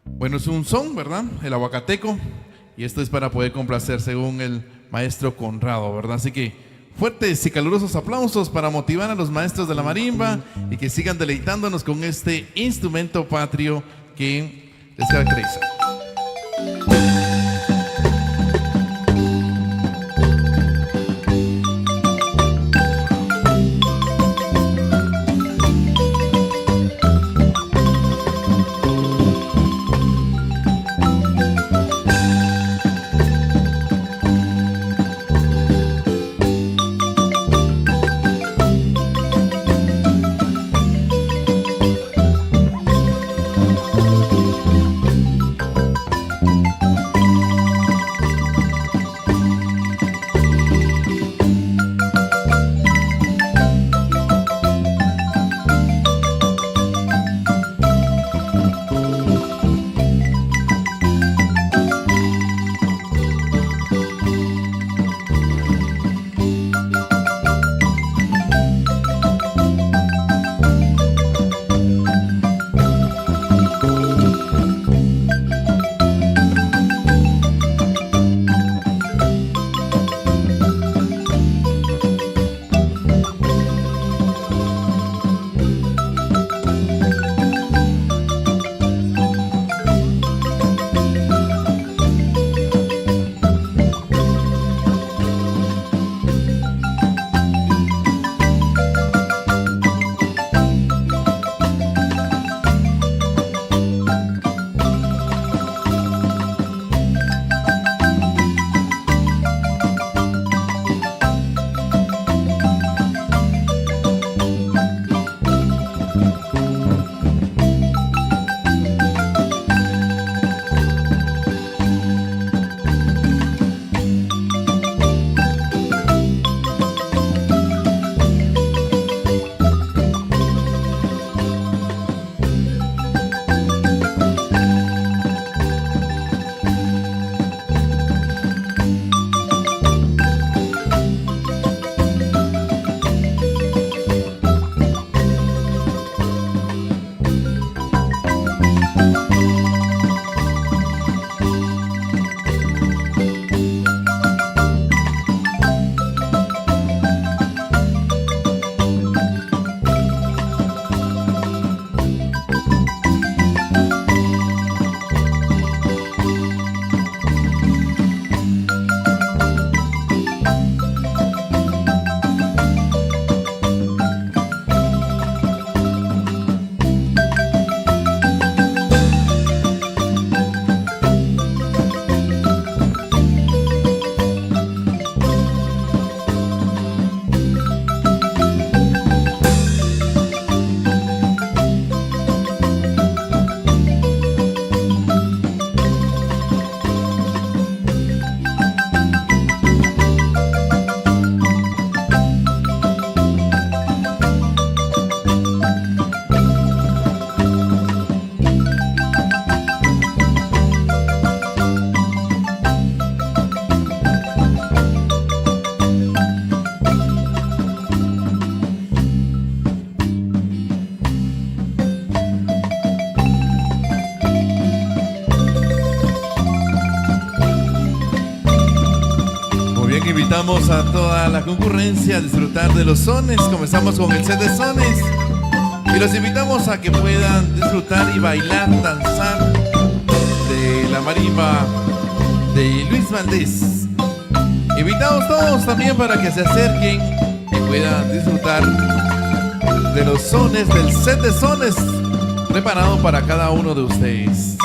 Bueno, es un son, ¿verdad? El aguacateco. Y esto es para poder complacer según el maestro Conrado, ¿verdad? Así que fuertes y calurosos aplausos para motivar a los maestros de la marimba y que sigan deleitándonos con este instrumento patrio que les caracteriza. Bien, invitamos a toda la concurrencia a disfrutar de los sones. Comenzamos con el set de sones y los invitamos a que puedan disfrutar y bailar, danzar de la marimba de Luis Valdés. Invitados todos también para que se acerquen y puedan disfrutar de los sones, del set de sones preparado para cada uno de ustedes.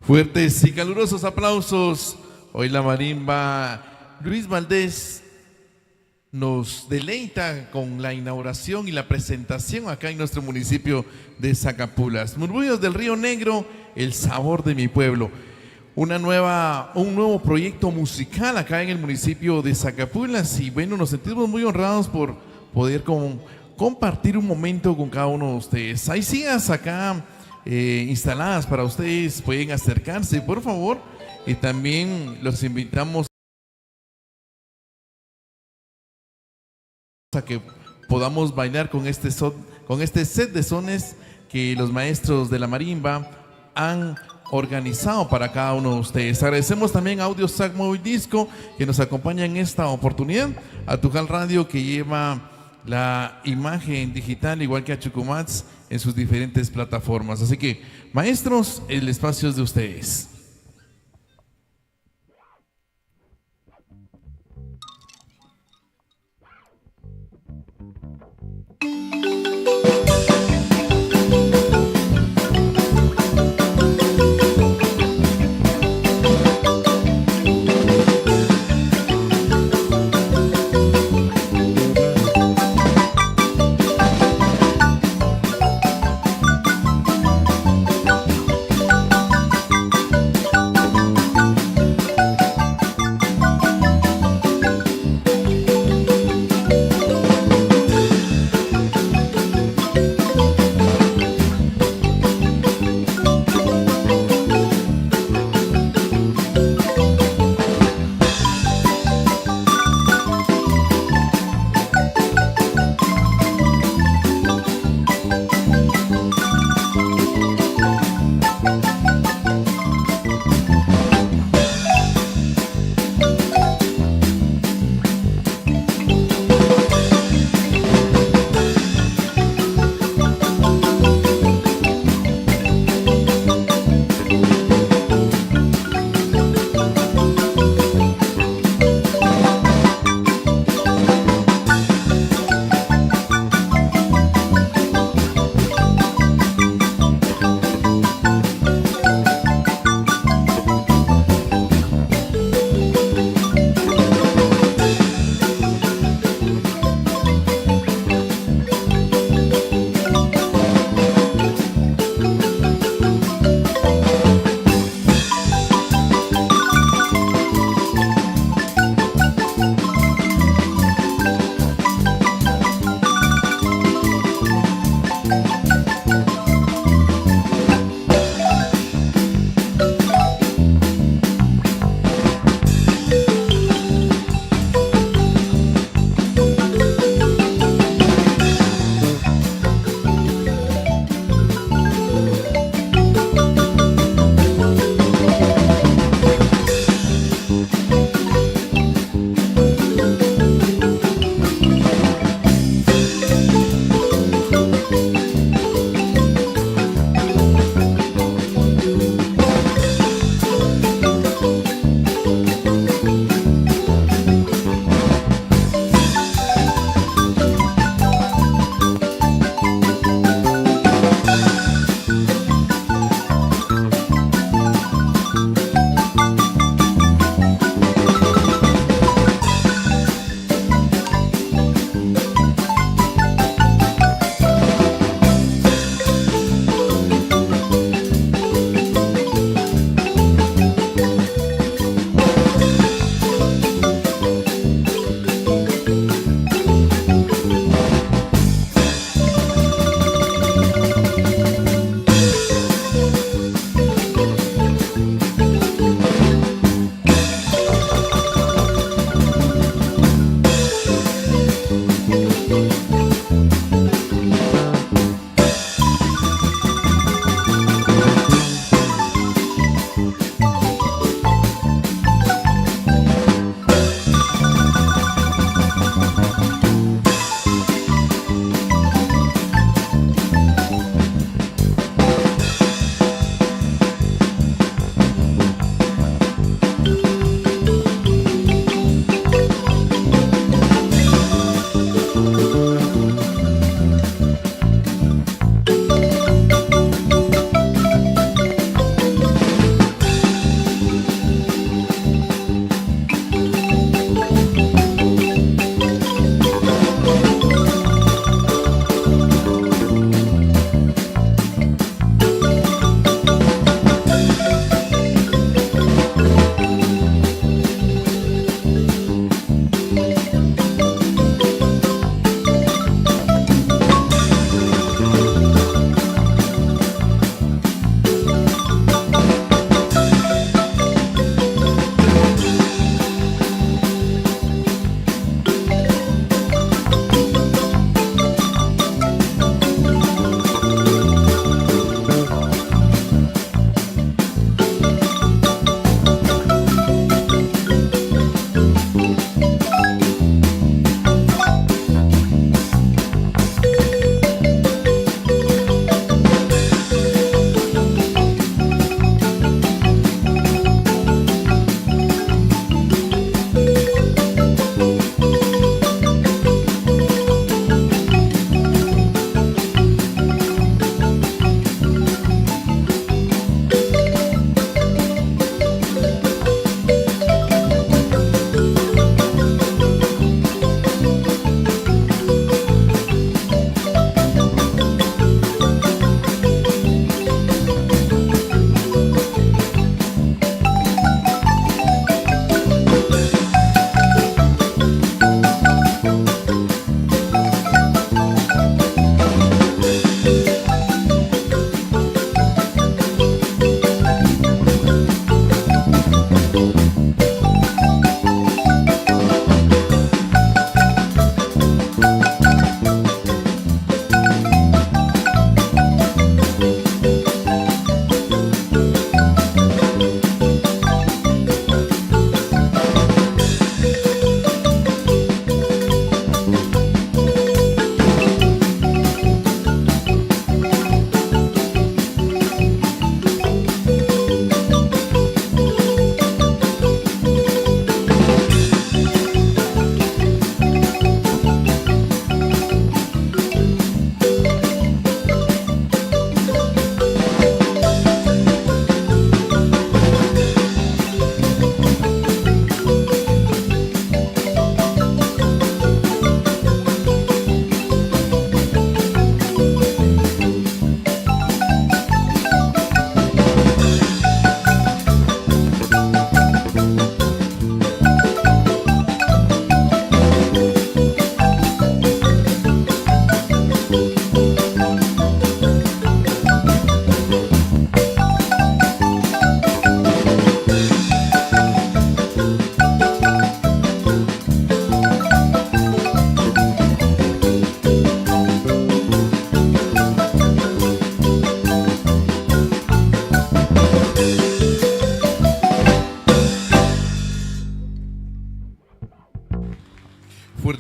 Fuertes y calurosos aplausos. Hoy la marimba Luis Valdés nos deleita con la inauguración y la presentación acá en nuestro municipio de Sacapulas. Murmullos del Río Negro, el sabor de mi pueblo. Un nuevo proyecto musical acá en el municipio de Sacapulas, y bueno, nos sentimos muy honrados por poder compartir un momento con cada uno de ustedes. Hay sillas acá instaladas para ustedes, pueden acercarse por favor, y también los invitamos a que podamos bailar con este set de sones que los maestros de la marimba han organizado para cada uno de ustedes. Agradecemos también a Audio Sac Móvil Disco, que nos acompaña en esta oportunidad, a Tujal Radio, que lleva la imagen digital, igual que a Chucumats, en sus diferentes plataformas. Así que, maestros, el espacio es de ustedes.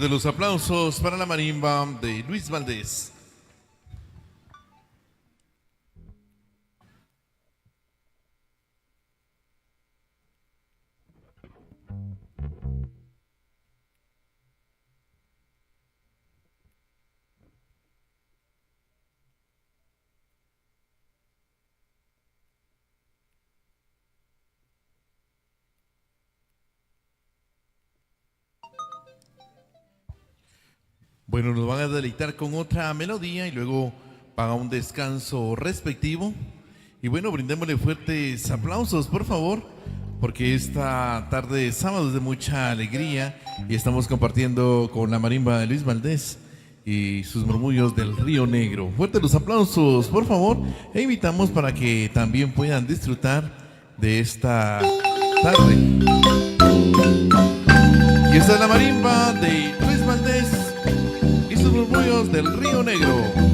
Fuerte los aplausos para la marimba de Luis Valdés. Bueno, nos van a deleitar con otra melodía y luego para un descanso respectivo. Y bueno, brindémosle fuertes aplausos, por favor, porque esta tarde de sábado es de mucha alegría y estamos compartiendo con la marimba de Luis Valdés y sus murmullos del Río Negro. Fuertes los aplausos, por favor, e invitamos para que también puedan disfrutar de esta tarde. Y esta es la marimba de Luis Valdés y sus murmullos del Río Negro.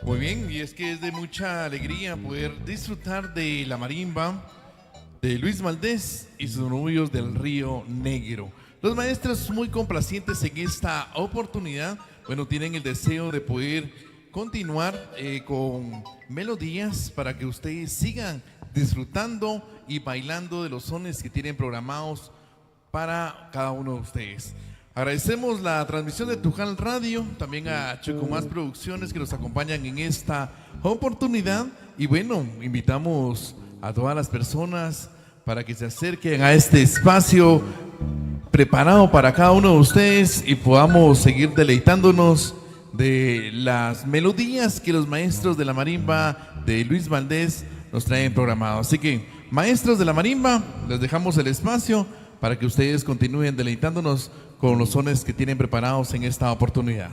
Muy bien, y es que es de mucha alegría poder disfrutar de la marimba de Luis Valdés y sus novios del Río Negro. Los maestros muy complacientes en esta oportunidad, bueno, tienen el deseo de poder continuar con melodías para que ustedes sigan disfrutando y bailando de los sones que tienen programados para cada uno de ustedes. Agradecemos la transmisión de Tujal Radio, también a Chocomás Producciones que nos acompañan en esta oportunidad. Y bueno, invitamos a todas las personas para que se acerquen a este espacio preparado para cada uno de ustedes y podamos seguir deleitándonos de las melodías que los maestros de la marimba de Luis Valdés nos traen programado. Así que, maestros de la marimba, les dejamos el espacio para que ustedes continúen deleitándonos con los sones que tienen preparados en esta oportunidad.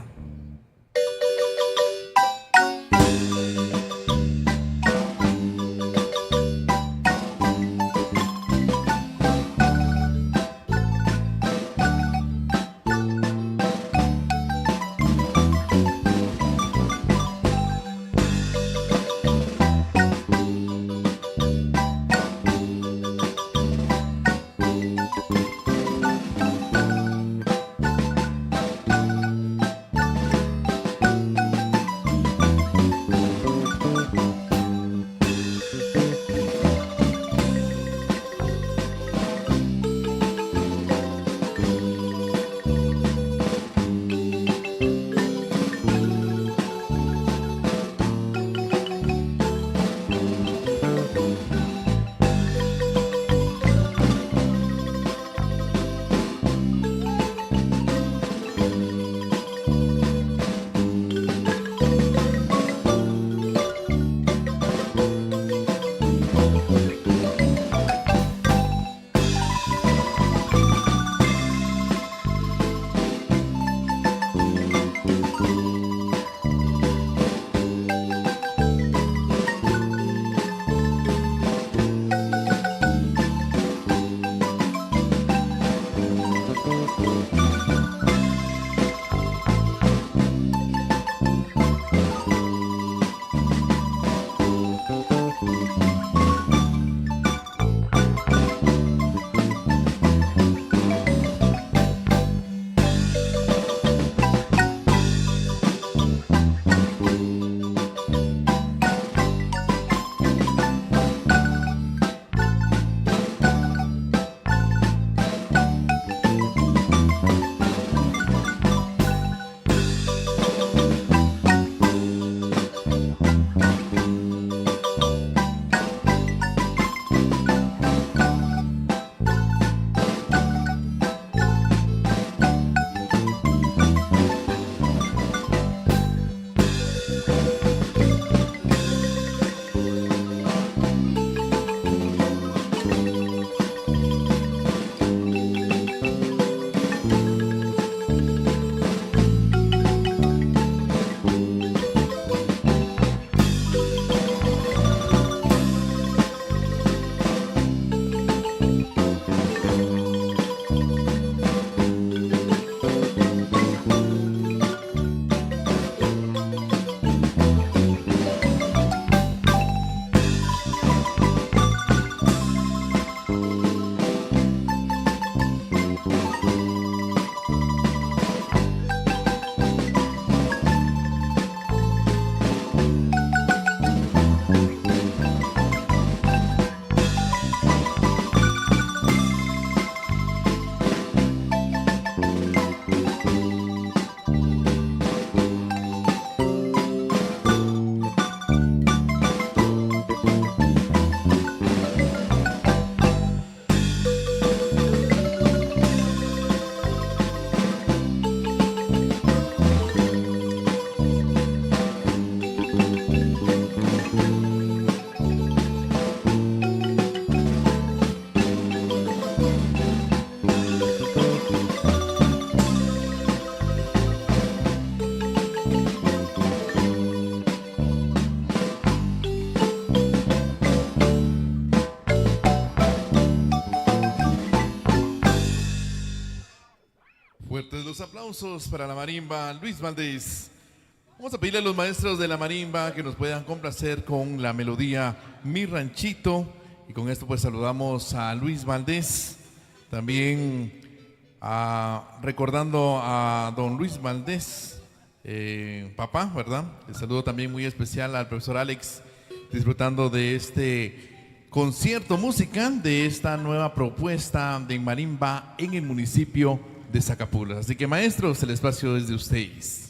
Fuertes los aplausos para la marimba Luis Valdés. Vamos a pedirle a los maestros de la marimba que nos puedan complacer con la melodía Mi Ranchito. Y con esto pues saludamos a Luis Valdés. También recordando a don Luis Valdés, papá, ¿verdad? El saludo también muy especial al profesor Alex, disfrutando de este concierto musical, de esta nueva propuesta de marimba en el municipio de Sacapulas. Así que maestros, el espacio es de ustedes.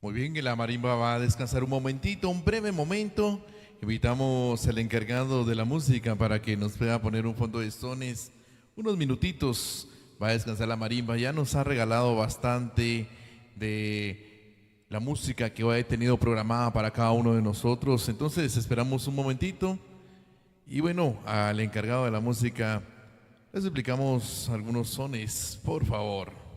Muy bien, que la marimba va a descansar un momentito, un breve momento. Invitamos al encargado de la música para que nos pueda poner un fondo de sones. Unos minutitos va a descansar la marimba. Ya nos ha regalado bastante de la música que ha tenido programada para cada uno de nosotros. Entonces esperamos un momentito. Y bueno, al encargado de la música les explicamos algunos sones, por favor.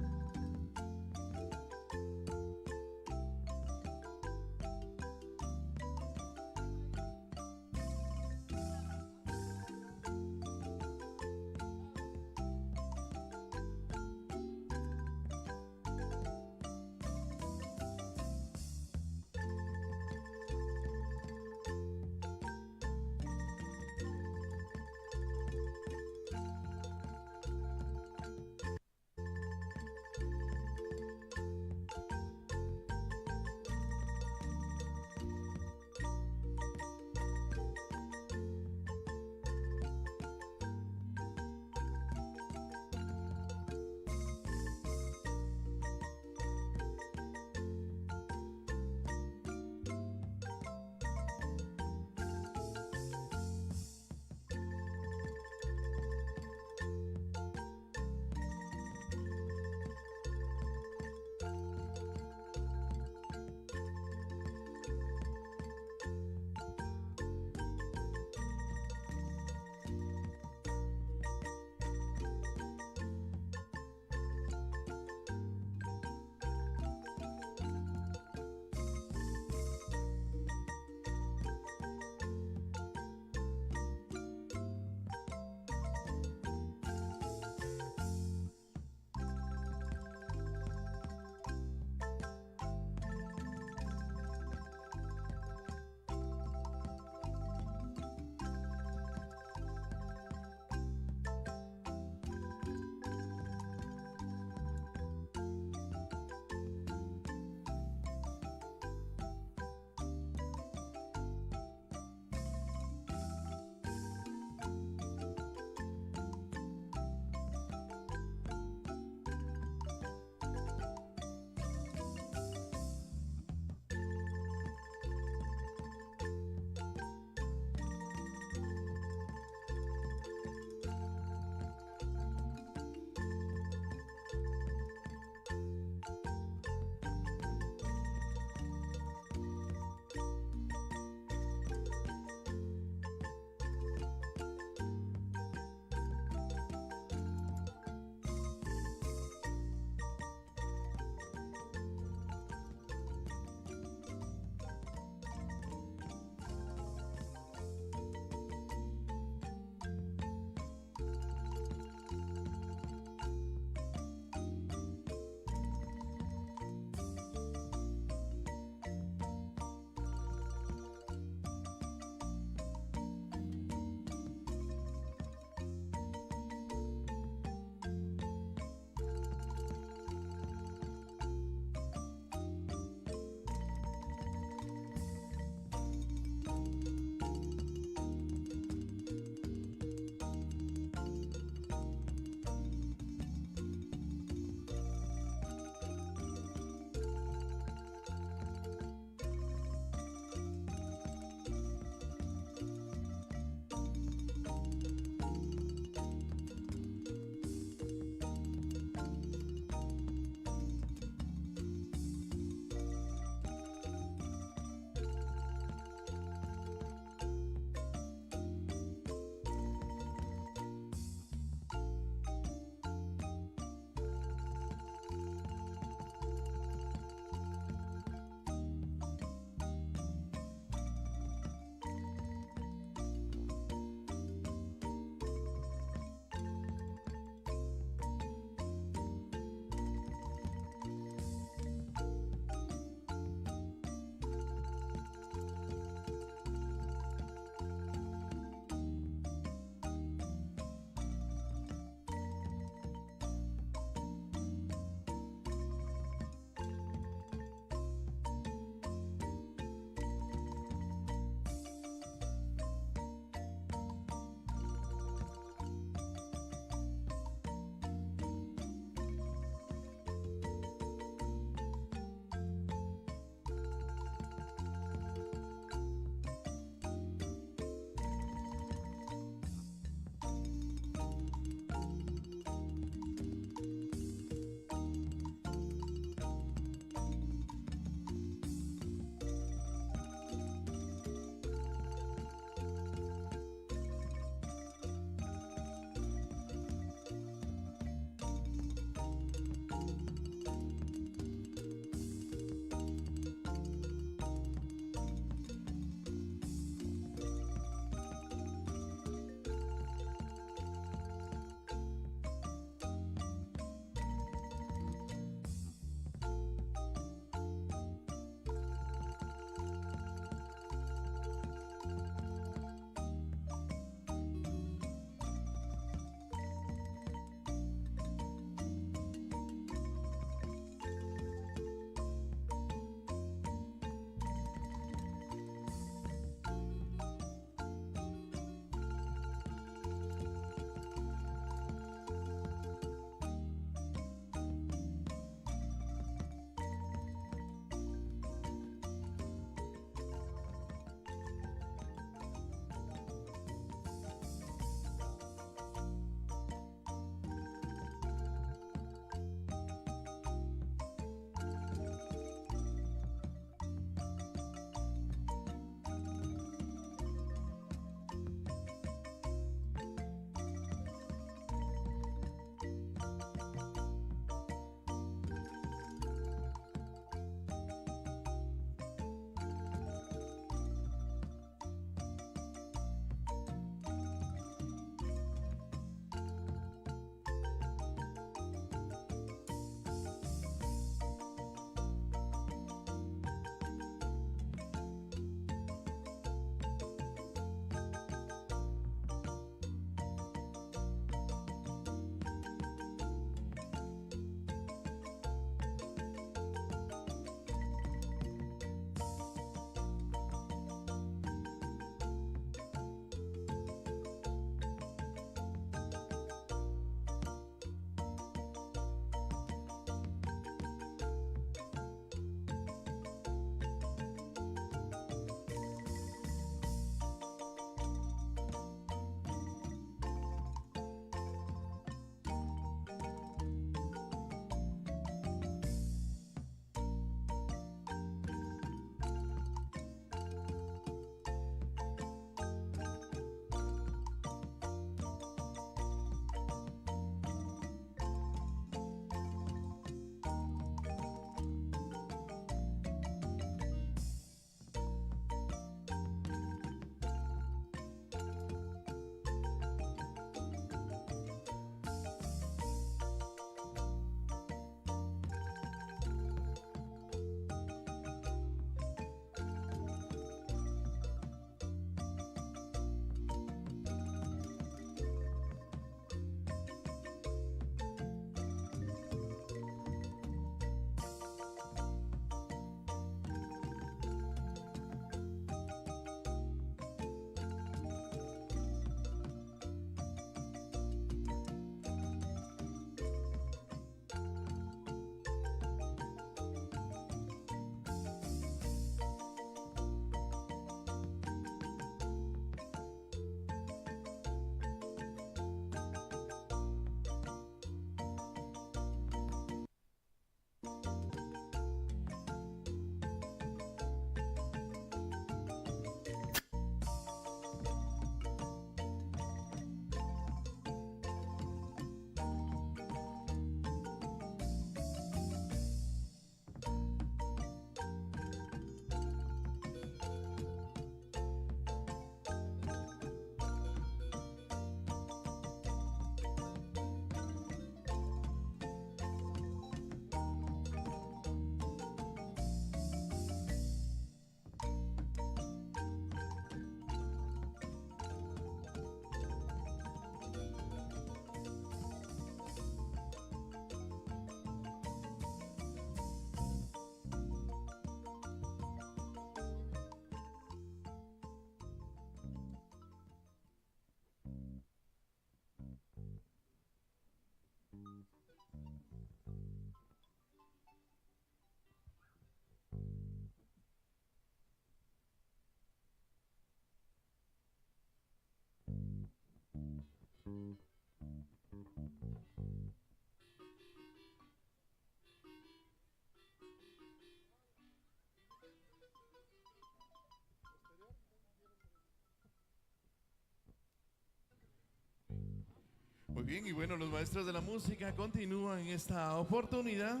Muy bien, y bueno, los maestros de la música continúan en esta oportunidad.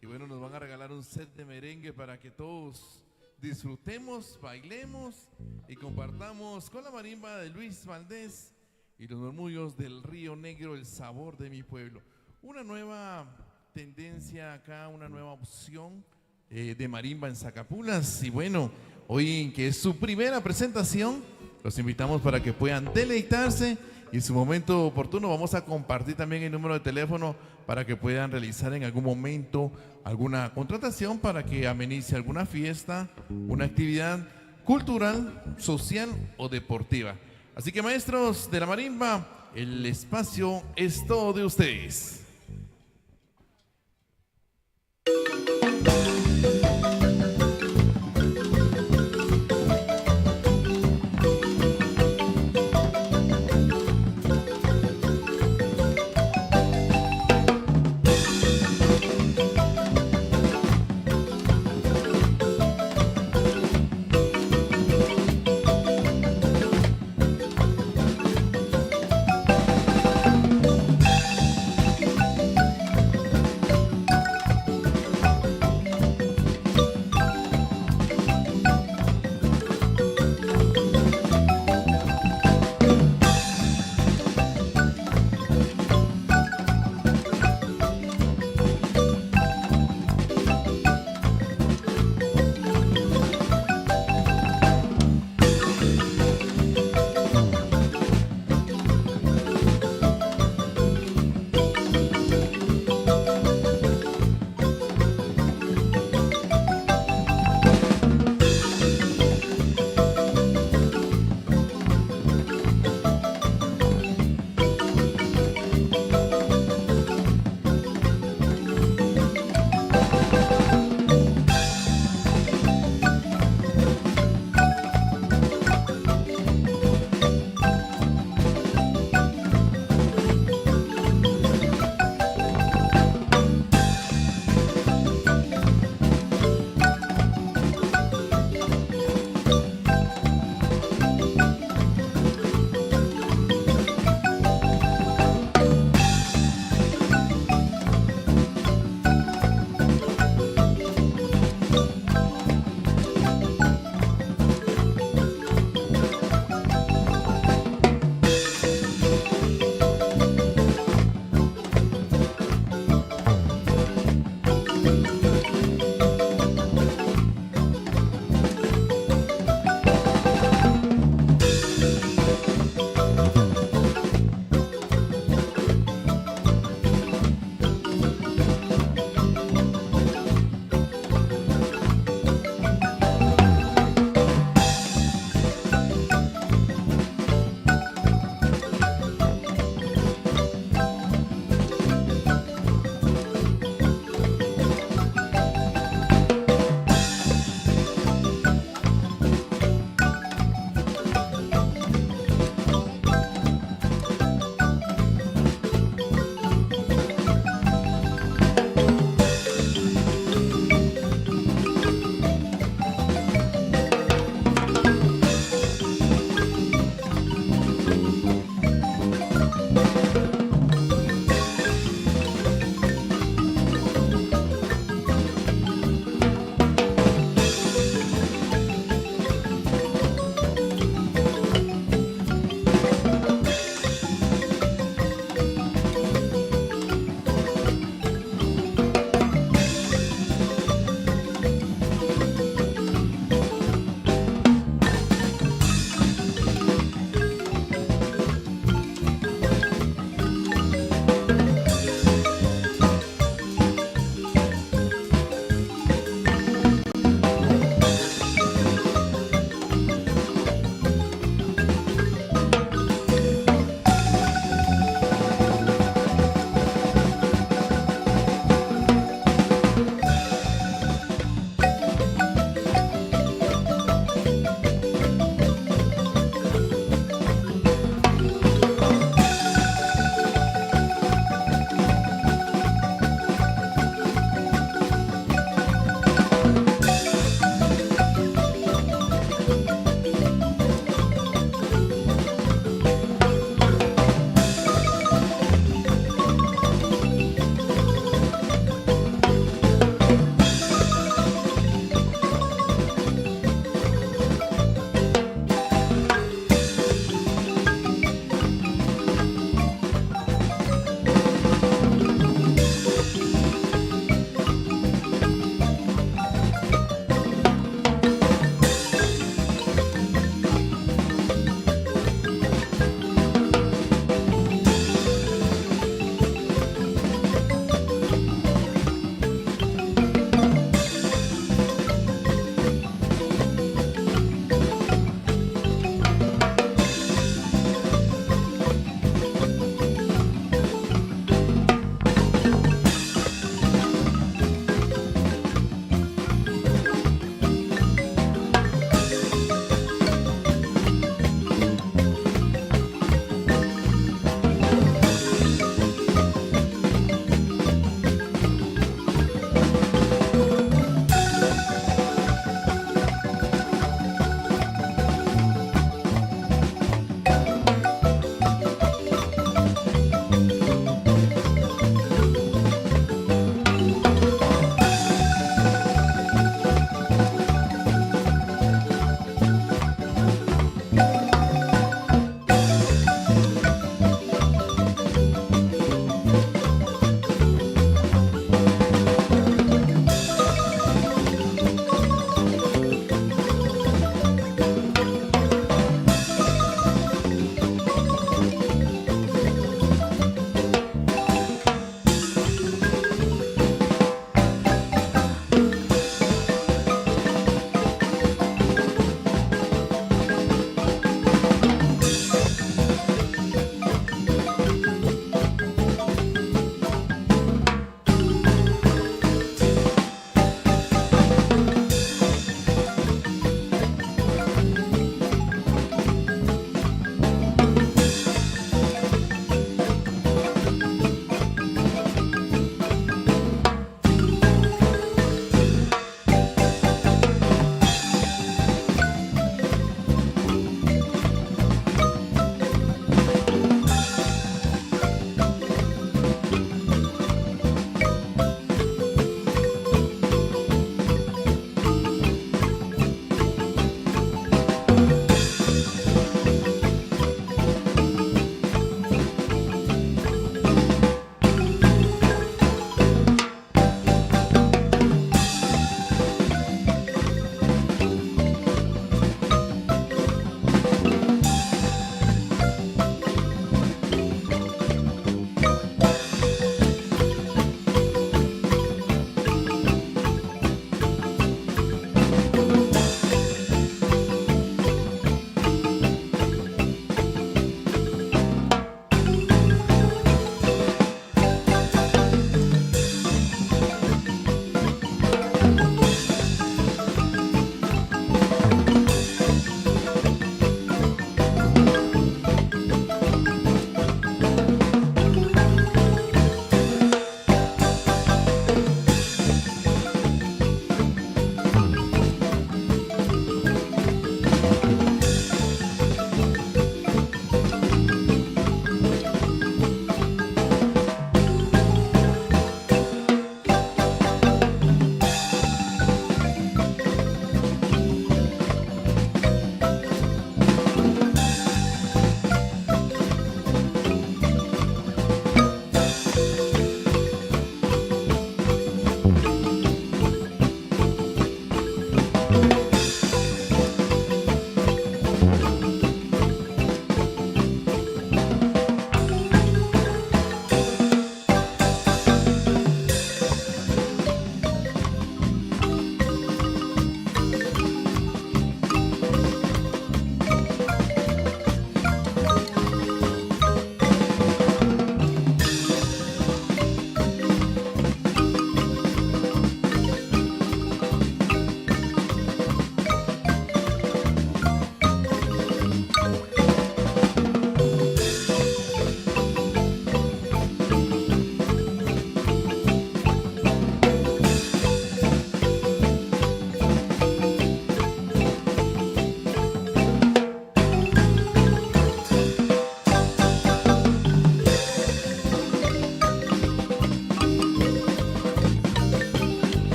Y bueno, nos van a regalar un set de merengue para que todos disfrutemos, bailemos y compartamos con la marimba de Luis Valdés y los murmullos del Río Negro, el sabor de mi pueblo. Una nueva tendencia acá, una nueva opción de marimba en Sacapulas. Y bueno, hoy que es su primera presentación, los invitamos para que puedan deleitarse. Y en su momento oportuno vamos a compartir también el número de teléfono para que puedan realizar en algún momento alguna contratación para que amenice alguna fiesta, una actividad cultural, social o deportiva. Así que maestros de la marimba, el espacio es todo de ustedes.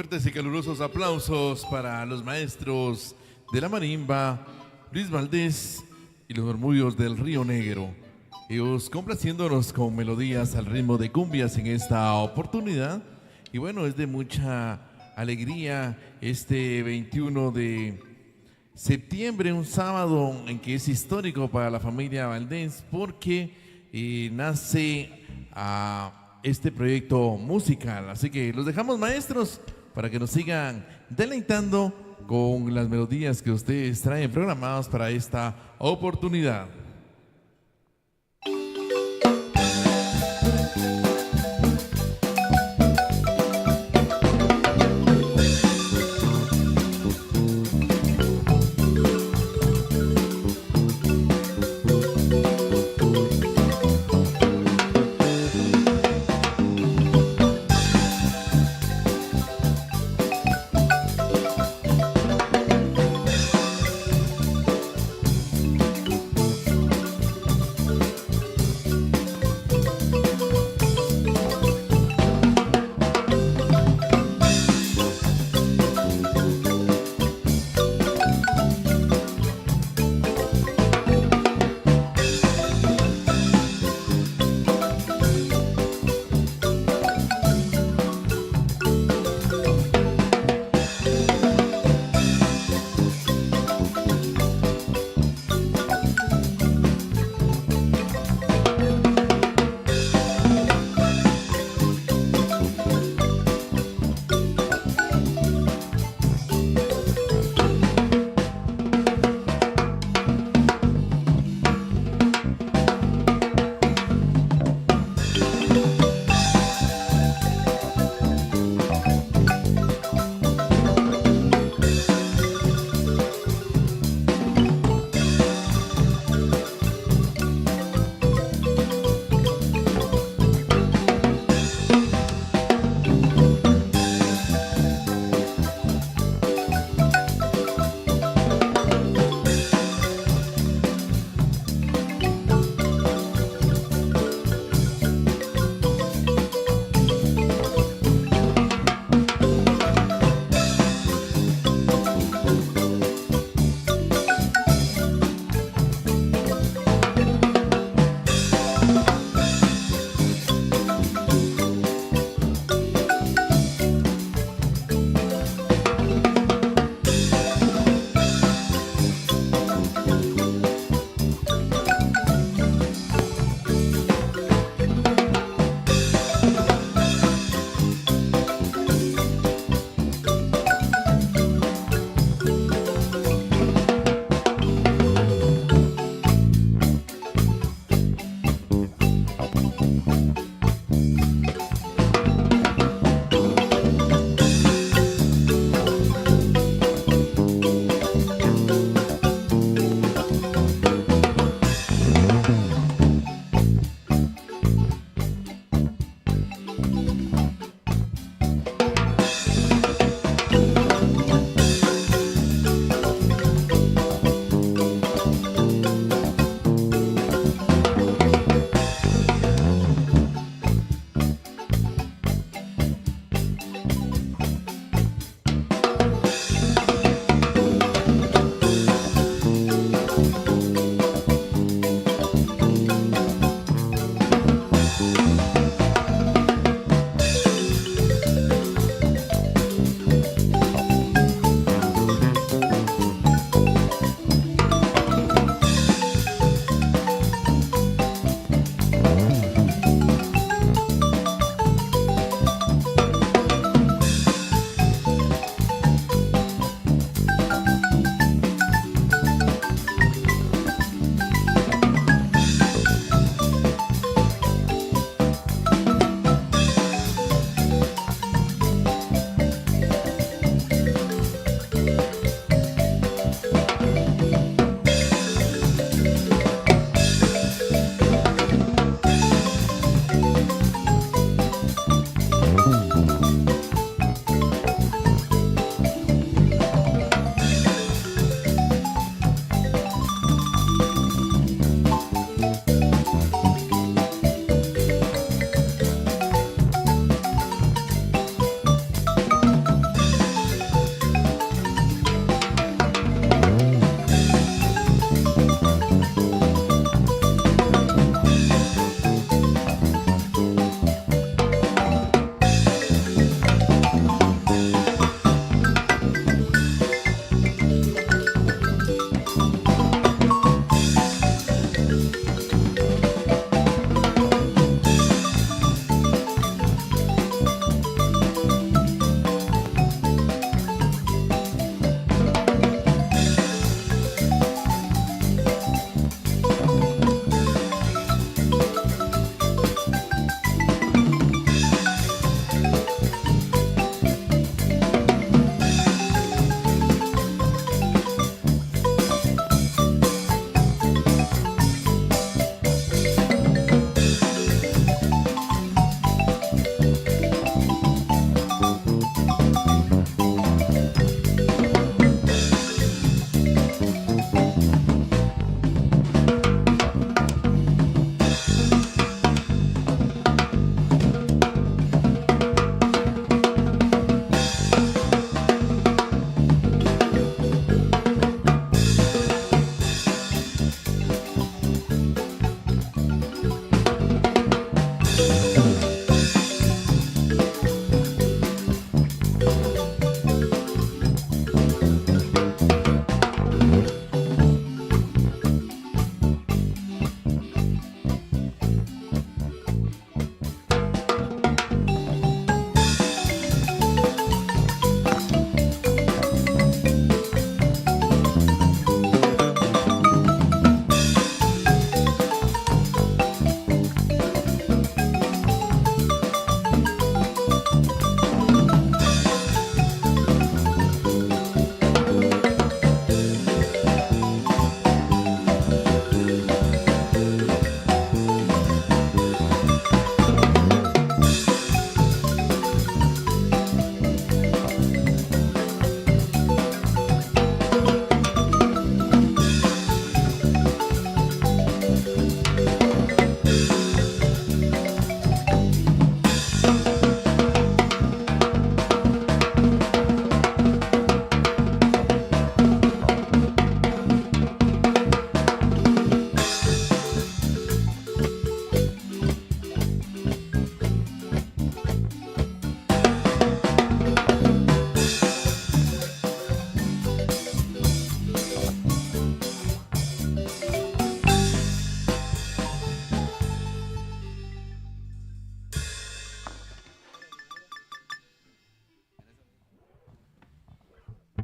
Fuertes y calurosos aplausos para los maestros de la marimba, Luis Valdés y los murmullos del Río Negro. Ellos complaciéndonos con melodías al ritmo de cumbias en esta oportunidad. Y bueno, es de mucha alegría este 21 de septiembre, un sábado en que es histórico para la familia Valdés porque nace este proyecto musical. Así que los dejamos, maestros, para que nos sigan deleitando con las melodías que ustedes traen programadas para esta oportunidad.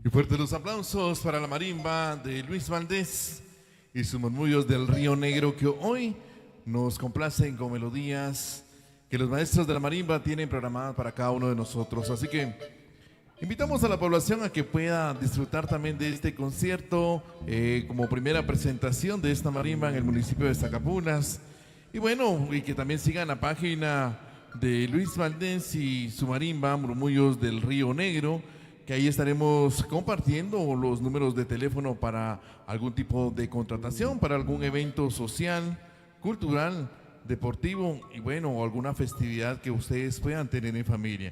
Y fuertes los aplausos para la marimba de Luis Valdés y sus murmullos del Río Negro, que hoy nos complacen con melodías que los maestros de la marimba tienen programadas para cada uno de nosotros. Así que invitamos a la población a que pueda disfrutar también de este concierto como primera presentación de esta marimba en el municipio de Sacapulas. Y bueno, y que también sigan la página de Luis Valdés y su marimba, Murmullos del Río Negro, que ahí estaremos compartiendo los números de teléfono para algún tipo de contratación, para algún evento social, cultural, deportivo y bueno, o alguna festividad que ustedes puedan tener en familia.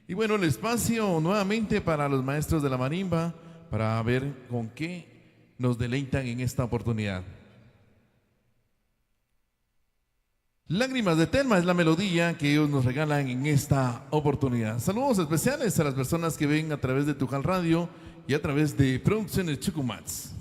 Y bueno, el espacio nuevamente para los maestros de la marimba, para ver con qué nos deleitan en esta oportunidad. Lágrimas de Telma es la melodía que ellos nos regalan en esta oportunidad. Saludos especiales a las personas que ven a través de Tucal Radio y a través de Producciones Chucumats.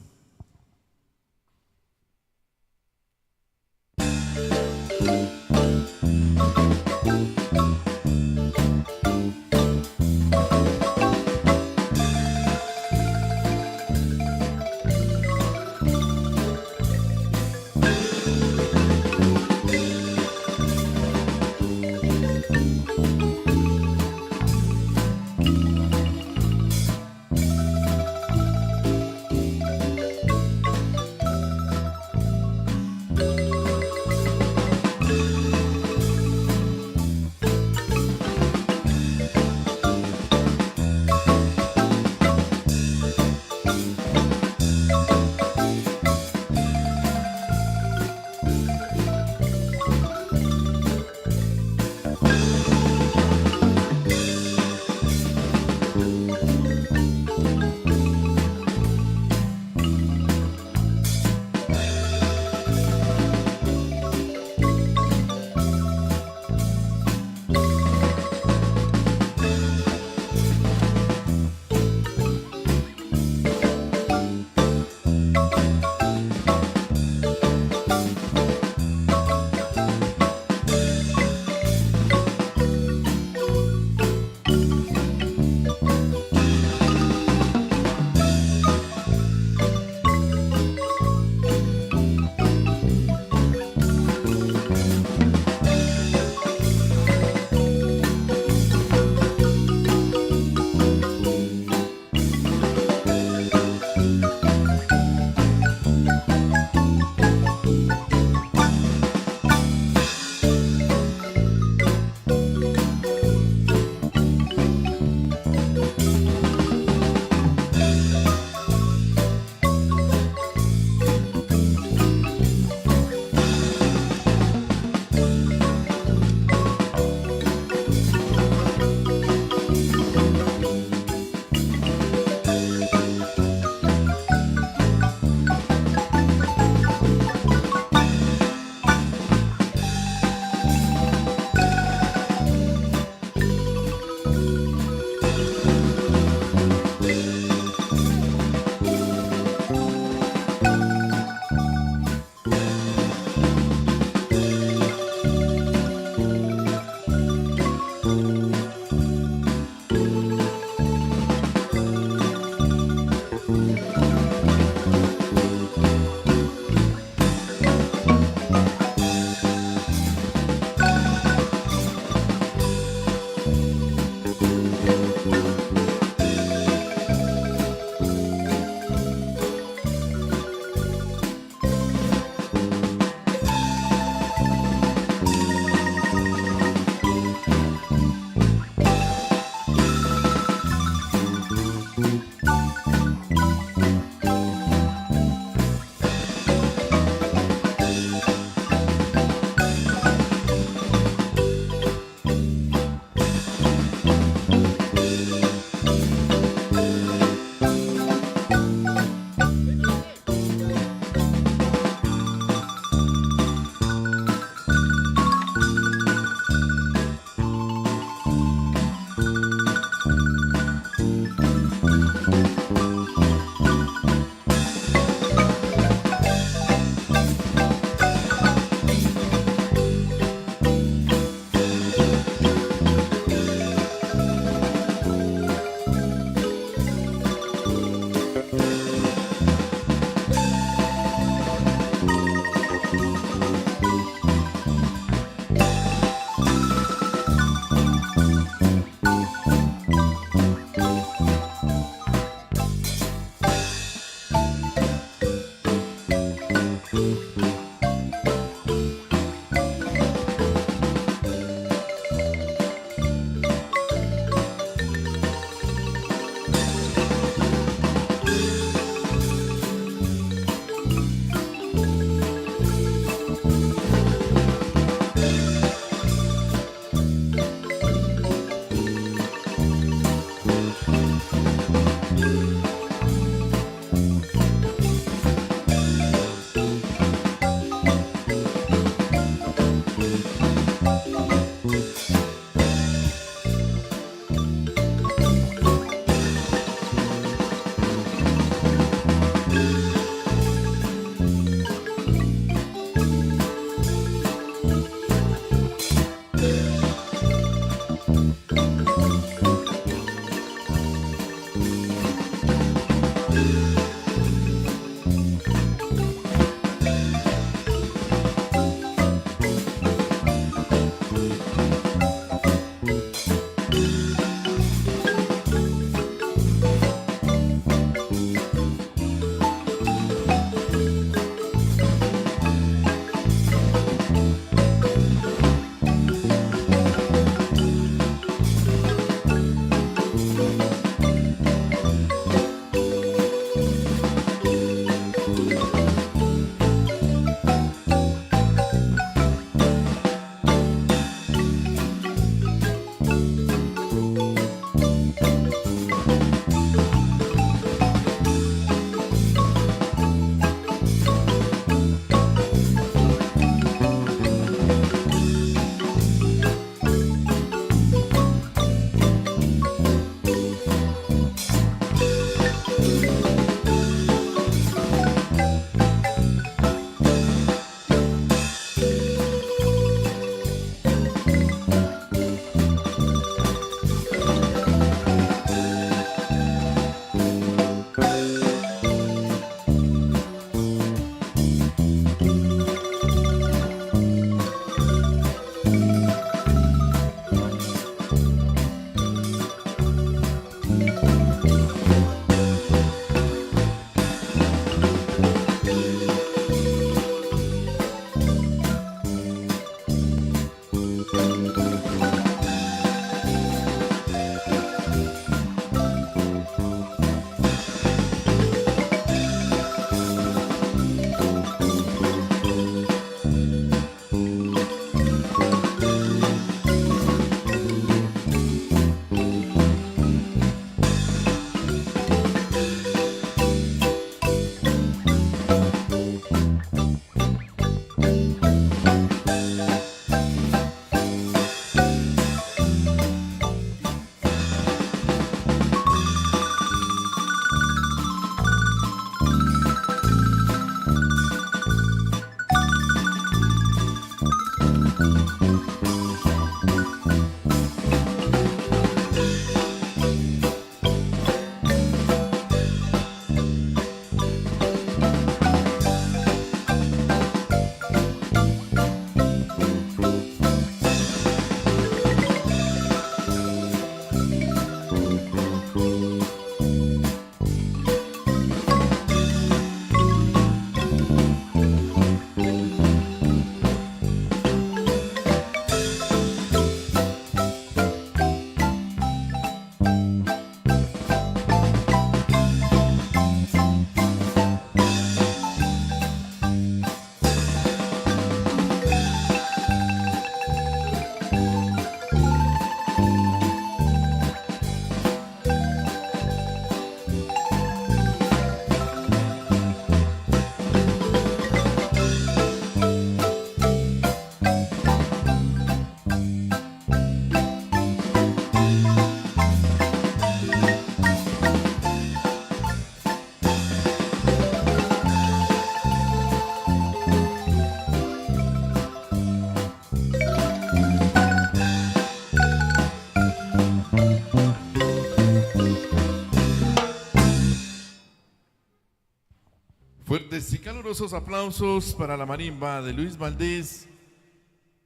Fuertes y calurosos aplausos para la marimba de Luis Valdés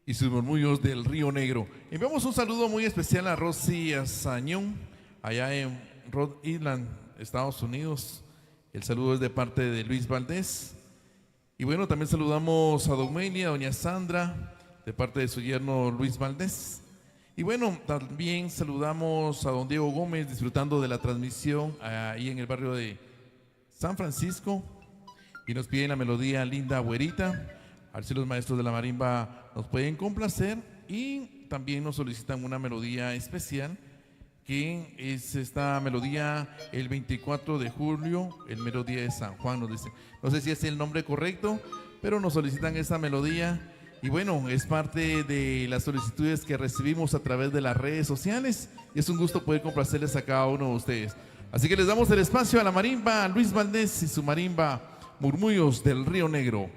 y sus murmullos del Río Negro. Enviamos un saludo muy especial a Rosy Azañón, allá en Rhode Island, Estados Unidos. El saludo es de parte de Luis Valdés. Y bueno, también saludamos a Don Meli, a Doña Sandra, de parte de su yerno Luis Valdés. Y bueno, también saludamos a Don Diego Gómez, disfrutando de la transmisión ahí en el barrio de San Francisco. Y nos piden la melodía Linda Güerita. A ver si los maestros de la marimba nos pueden complacer. Y también nos solicitan una melodía especial, que es esta melodía el 24 de julio, el mero día de San Juan, nos dice. No sé si es el nombre correcto, pero nos solicitan esta melodía. Y bueno, es parte de las solicitudes que recibimos a través de las redes sociales. Y es un gusto poder complacerles a cada uno de ustedes. Así que les damos el espacio a la marimba Luis Valdés y su marimba Murmullos del Río Negro.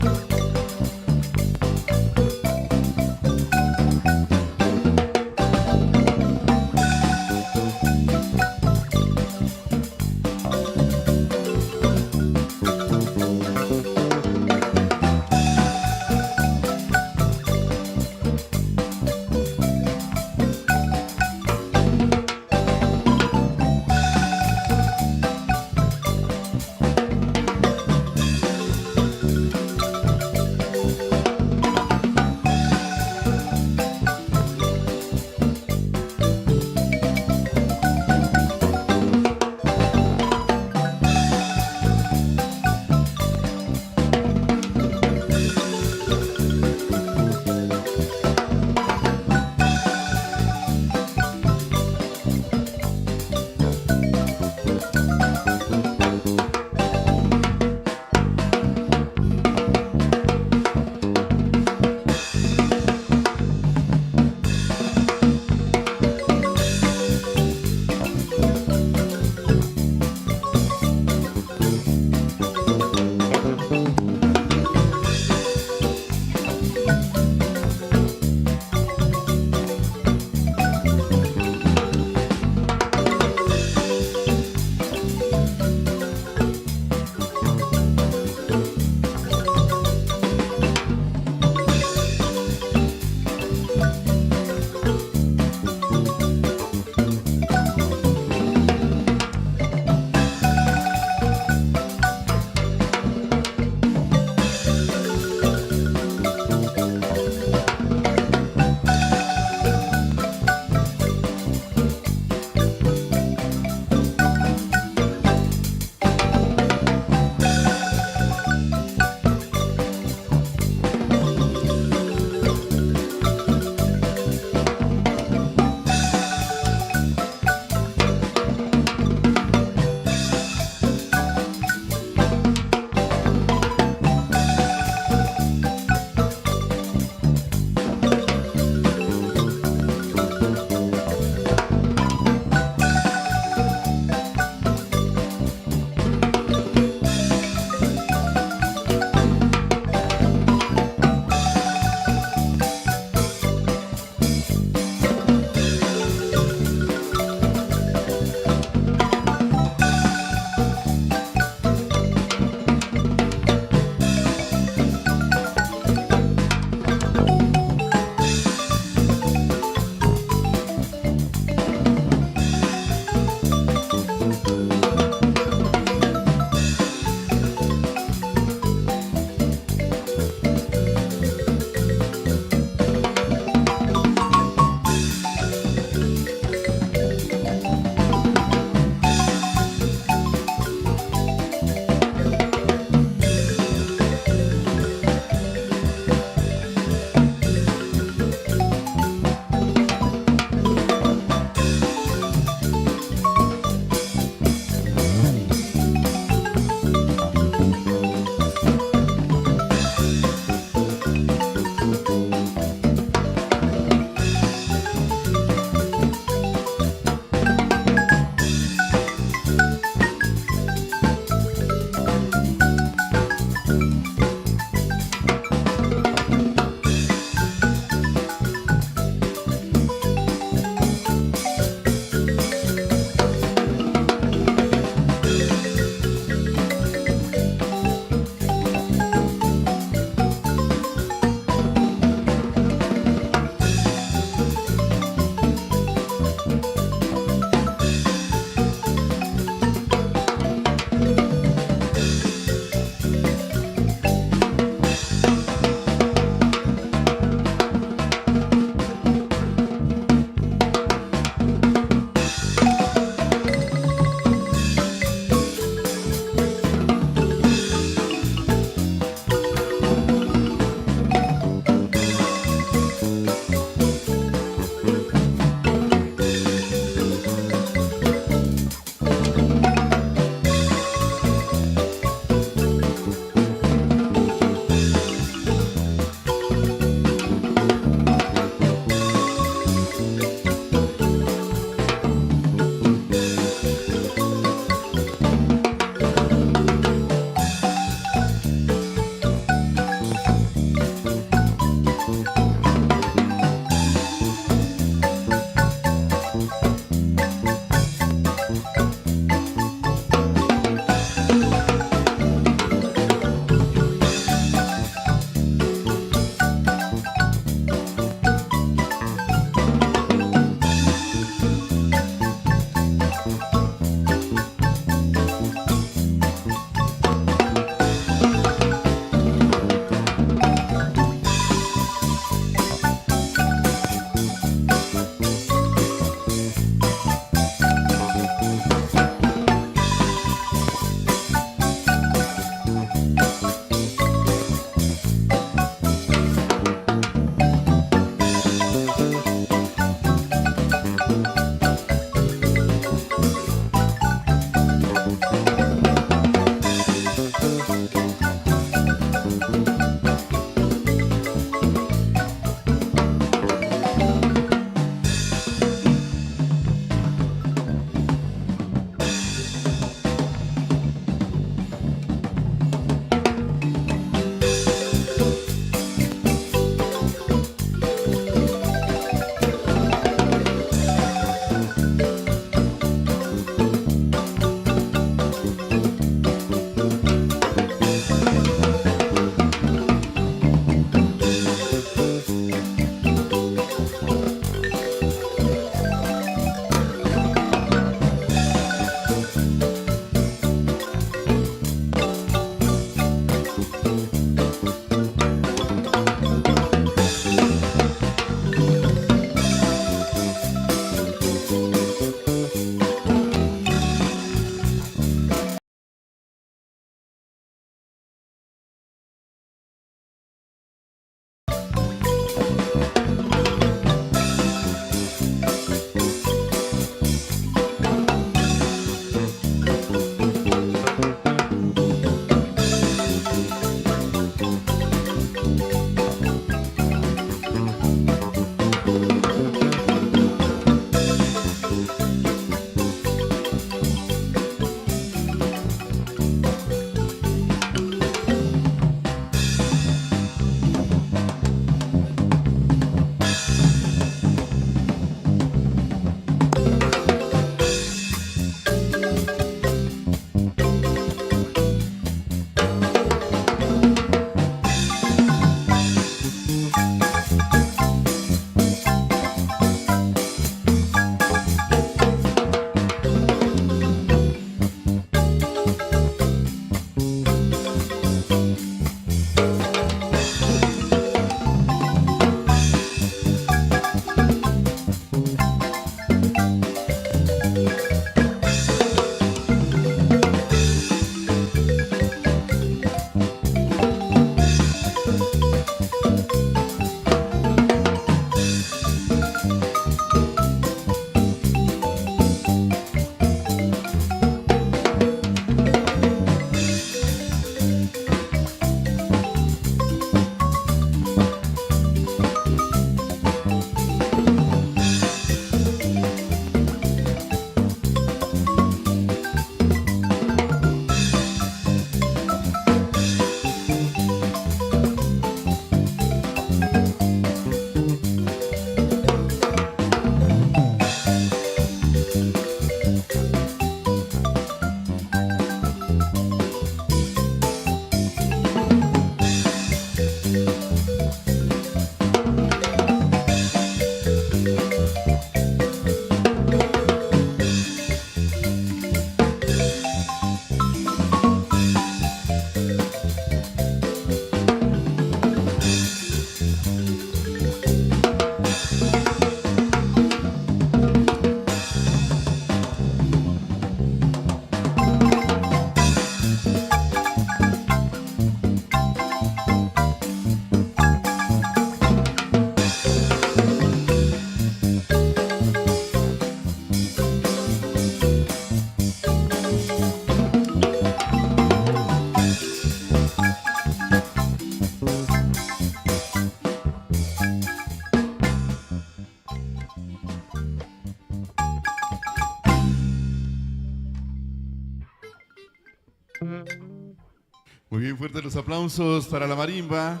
Muy bien, fuertes los aplausos para la marimba.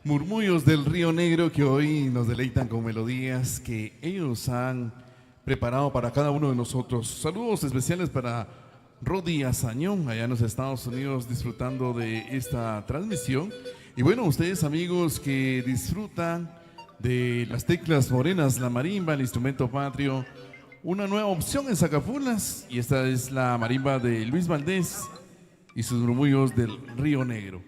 Murmullos del Río Negro que hoy nos deleitan con melodías que ellos han preparado para cada uno de nosotros. Saludos especiales para Rodi Azañón, allá en los Estados Unidos, disfrutando de esta transmisión. Y bueno, ustedes amigos que disfrutan de las teclas morenas, la marimba, el instrumento patrio, una nueva opción en Sacapulas, y esta es la marimba de Luis Valdés y sus murmullos del Río Negro.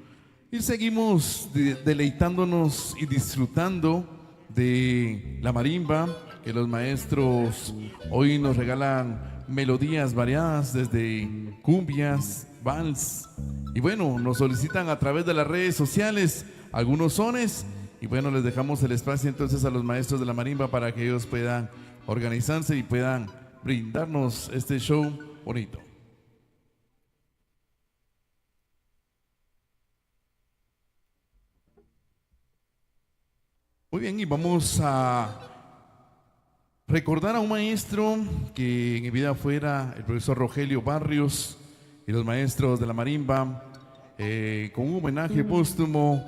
Y seguimos deleitándonos y disfrutando de la marimba, que los maestros hoy nos regalan melodías variadas, desde cumbias, vals, y bueno, nos solicitan a través de las redes sociales algunos sones, y bueno, les dejamos el espacio entonces a los maestros de la marimba para que ellos puedan organizarse y puedan brindarnos este show bonito. Muy bien, y vamos a recordar a un maestro que en vida fuera el profesor Rogelio Barrios y los maestros de la marimba, con un homenaje póstumo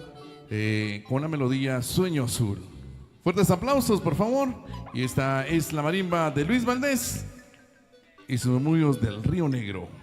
con la melodía Sueño Azul. Fuertes aplausos, por favor. Y esta es la marimba de Luis Valdés y sus murmullos del Río Negro.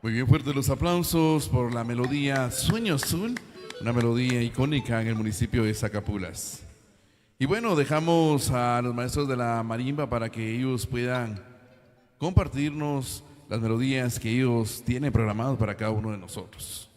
Muy bien, fuertes los aplausos por la melodía Sueño Azul, una melodía icónica en el municipio de Sacapulas. Y bueno, dejamos a los maestros de la marimba para que ellos puedan compartirnos las melodías que ellos tienen programadas para cada uno de nosotros.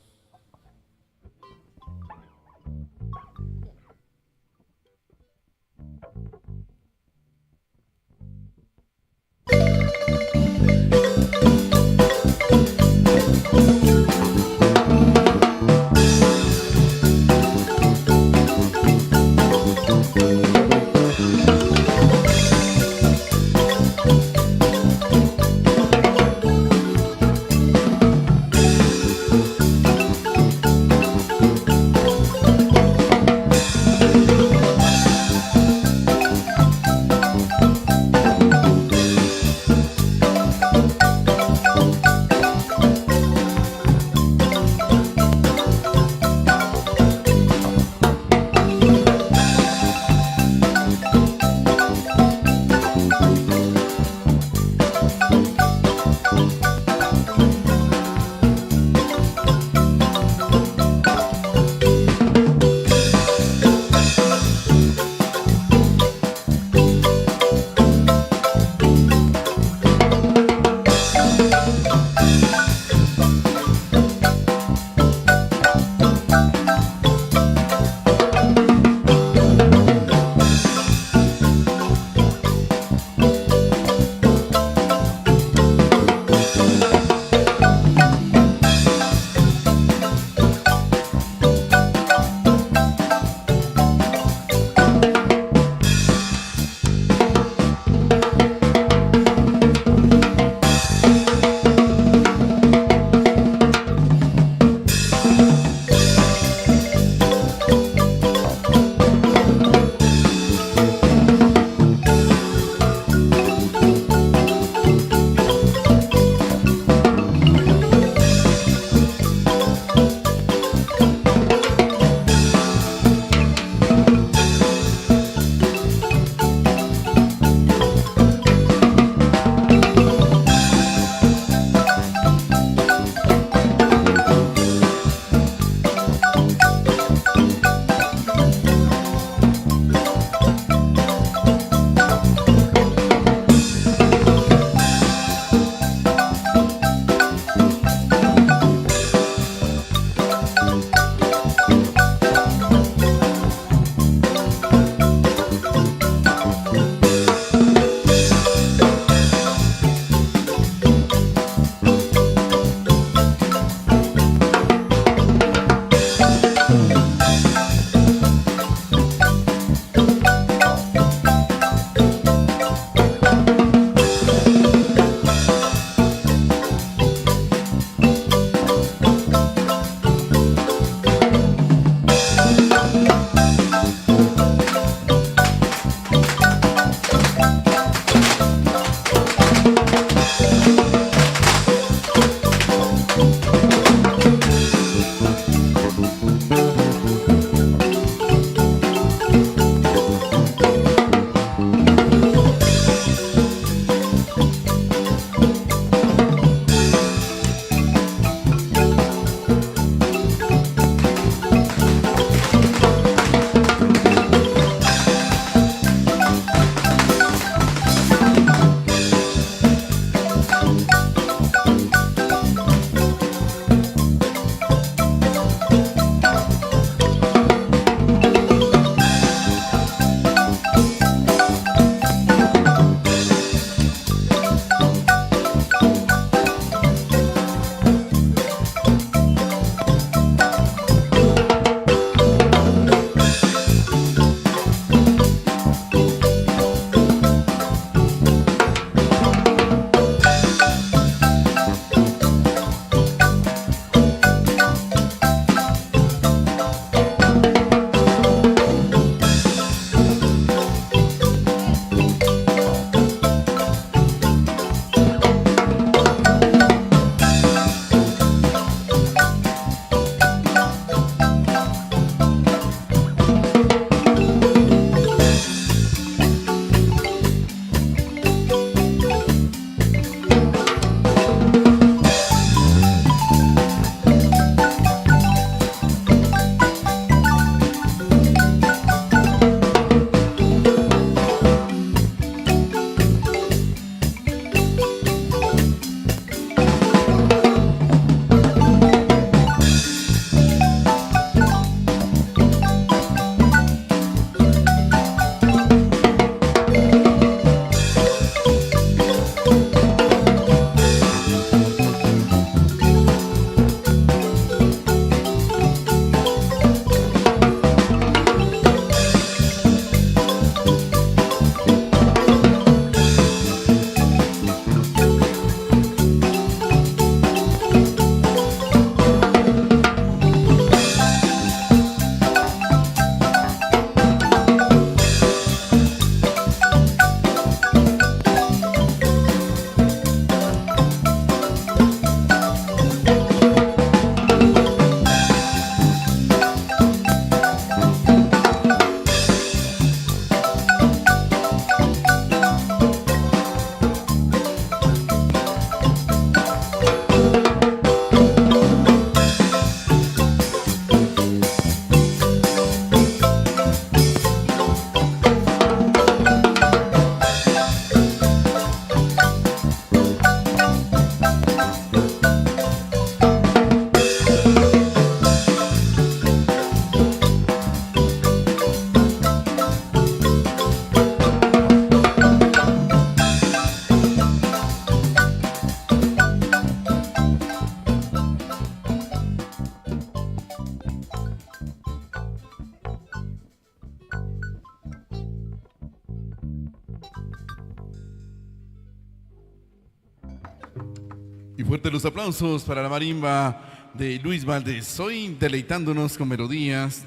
Y fuertes los aplausos para la marimba de Luis Valdés. Hoy deleitándonos con melodías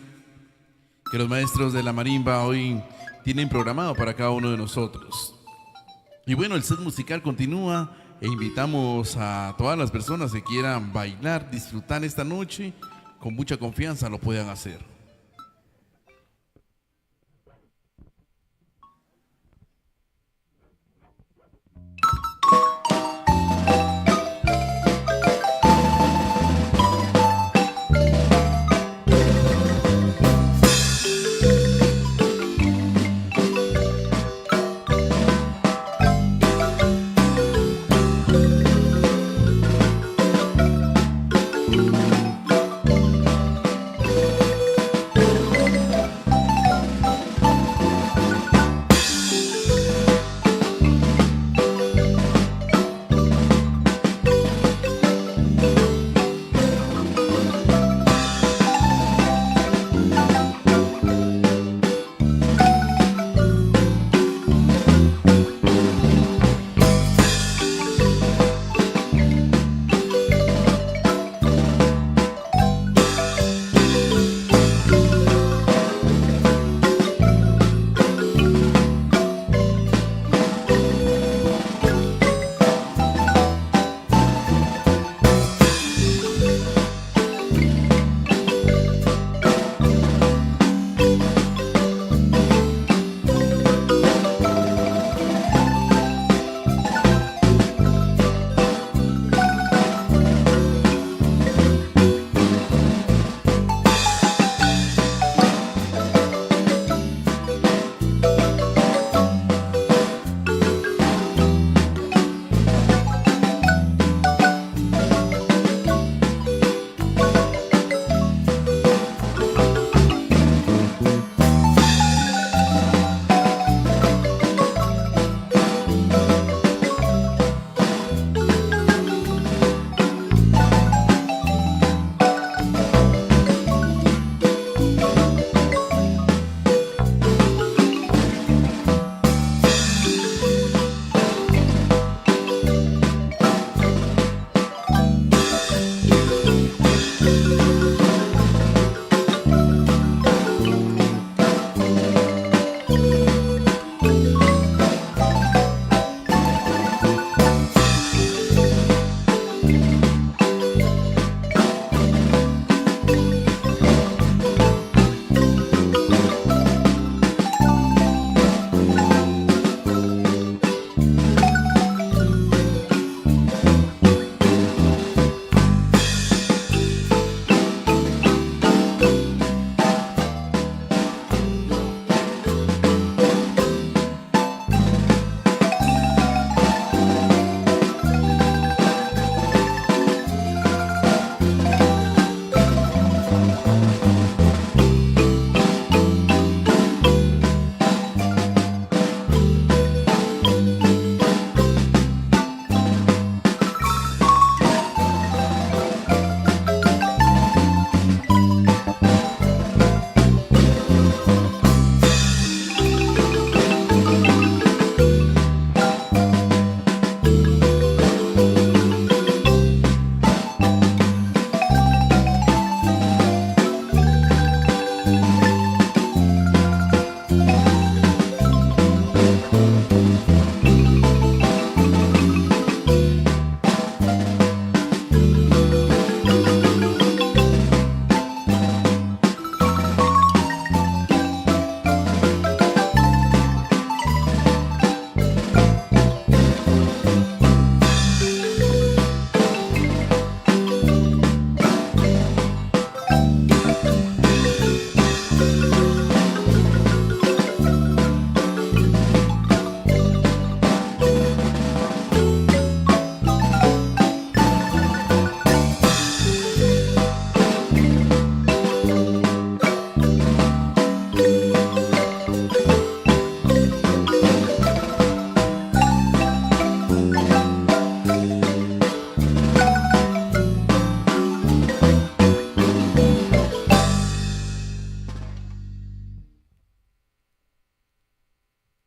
que los maestros de la marimba hoy tienen programado para cada uno de nosotros. Y bueno, el set musical continúa e invitamos a todas las personas que quieran bailar, disfrutar esta noche, con mucha confianza lo puedan hacer.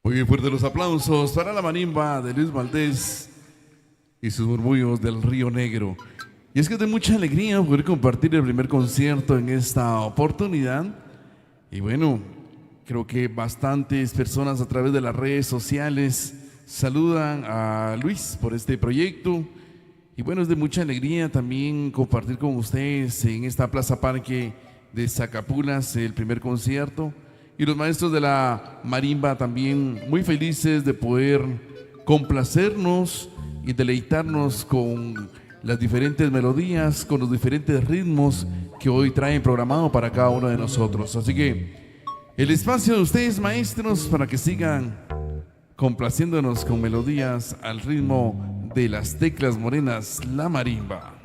Muy bien, fuerte los aplausos para la marimba de Luis Valdés y sus murmullos del Río Negro. Y es que es de mucha alegría poder compartir el primer concierto en esta oportunidad. Y bueno, creo que bastantes personas a través de las redes sociales saludan a Luis por este proyecto. Y bueno, es de mucha alegría también compartir con ustedes en esta Plaza Parque de Sacapulas el primer concierto. Y los maestros de la Marimba también muy felices de poder complacernos y deleitarnos con las diferentes melodías, con los diferentes ritmos que hoy traen programado para cada uno de nosotros. Así que el espacio de ustedes, maestros, para que sigan complaciéndonos con melodías al ritmo de las teclas morenas, la marimba.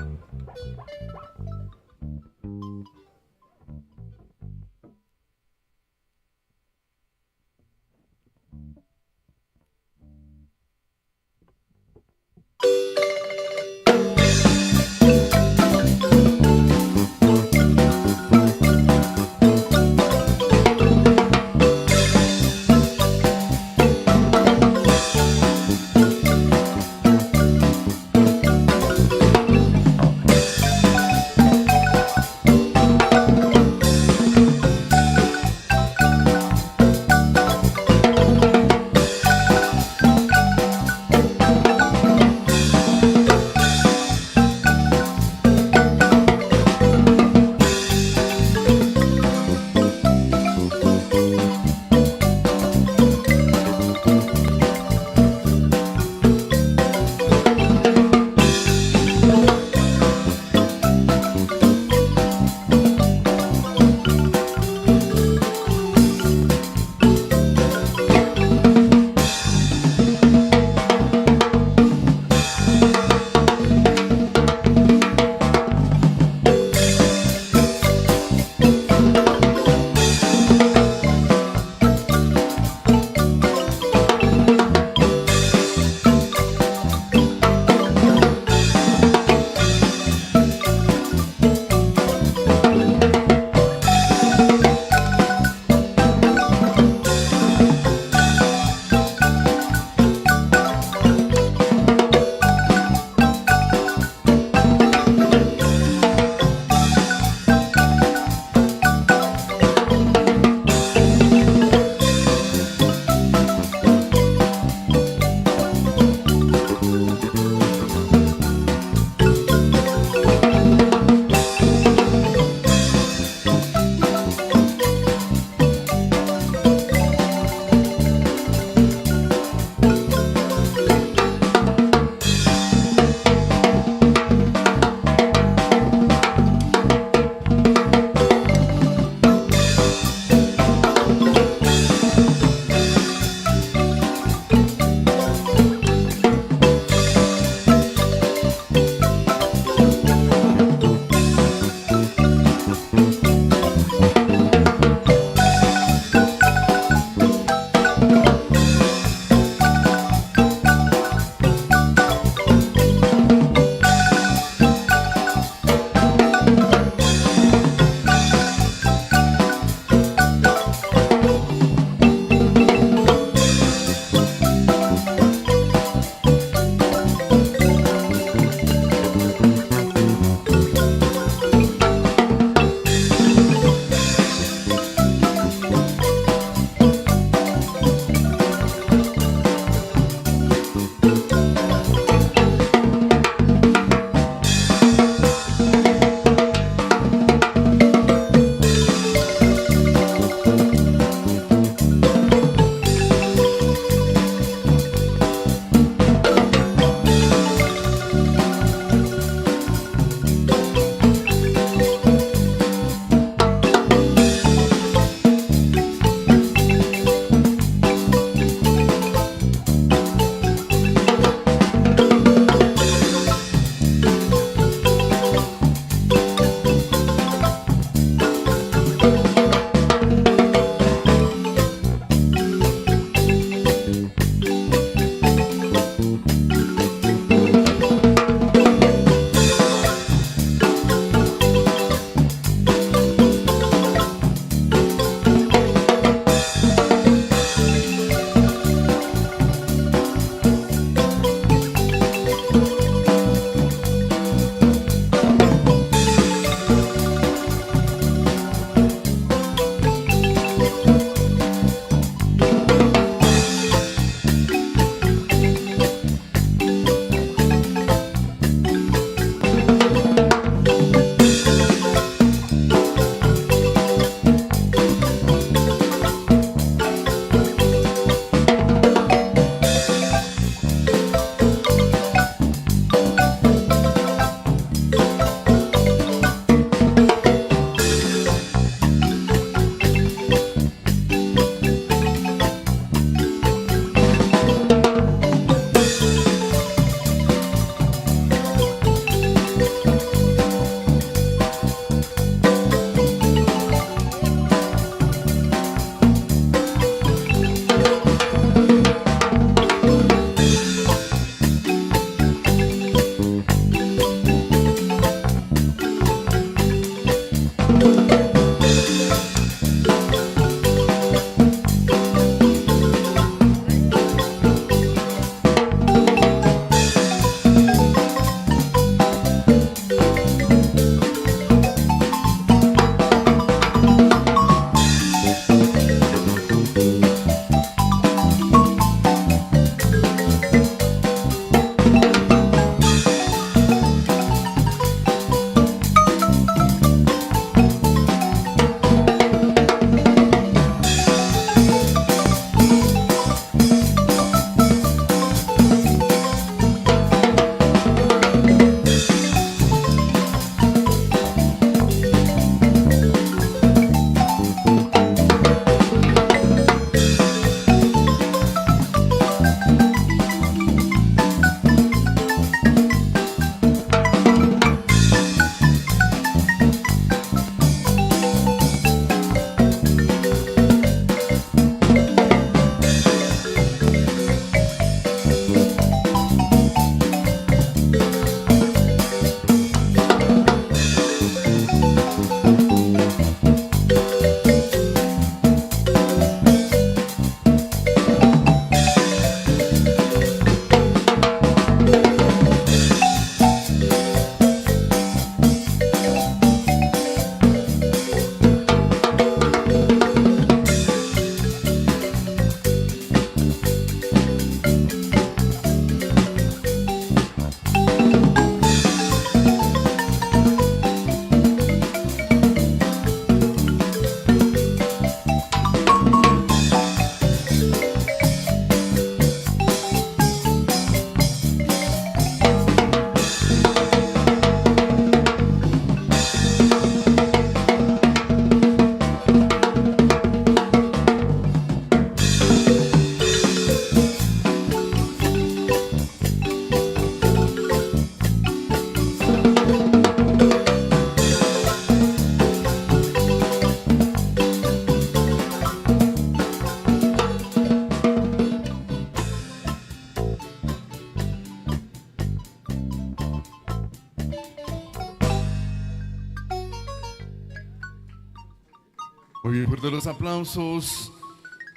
Muy bien, fuerte los aplausos.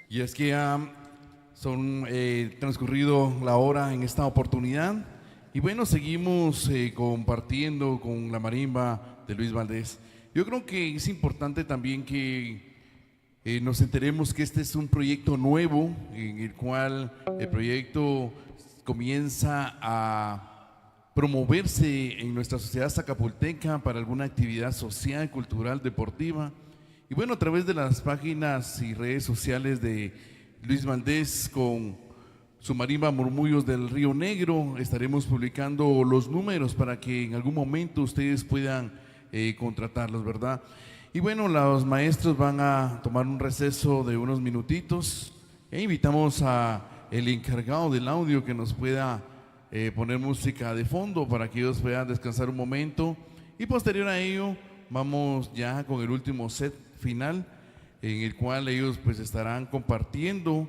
Y es que ya son transcurrido la hora en esta oportunidad. Y bueno, seguimos compartiendo con la marimba de Luis Valdés. Yo creo que es importante también que nos enteremos que este es un proyecto nuevo en el cual el proyecto comienza a promoverse en nuestra sociedad zacapulteca para alguna actividad social, cultural, deportiva. Y bueno, a través de las páginas y redes sociales de Luis Valdés con su marimba Murmullos del Río Negro, estaremos publicando los números para que en algún momento ustedes puedan contratarlos, ¿verdad? Y bueno, los maestros van a tomar un receso de unos minutitos e invitamos a el encargado del audio que nos pueda poner música de fondo para que ellos puedan descansar un momento, y posterior a ello vamos ya con el último set final en el cual ellos pues estarán compartiendo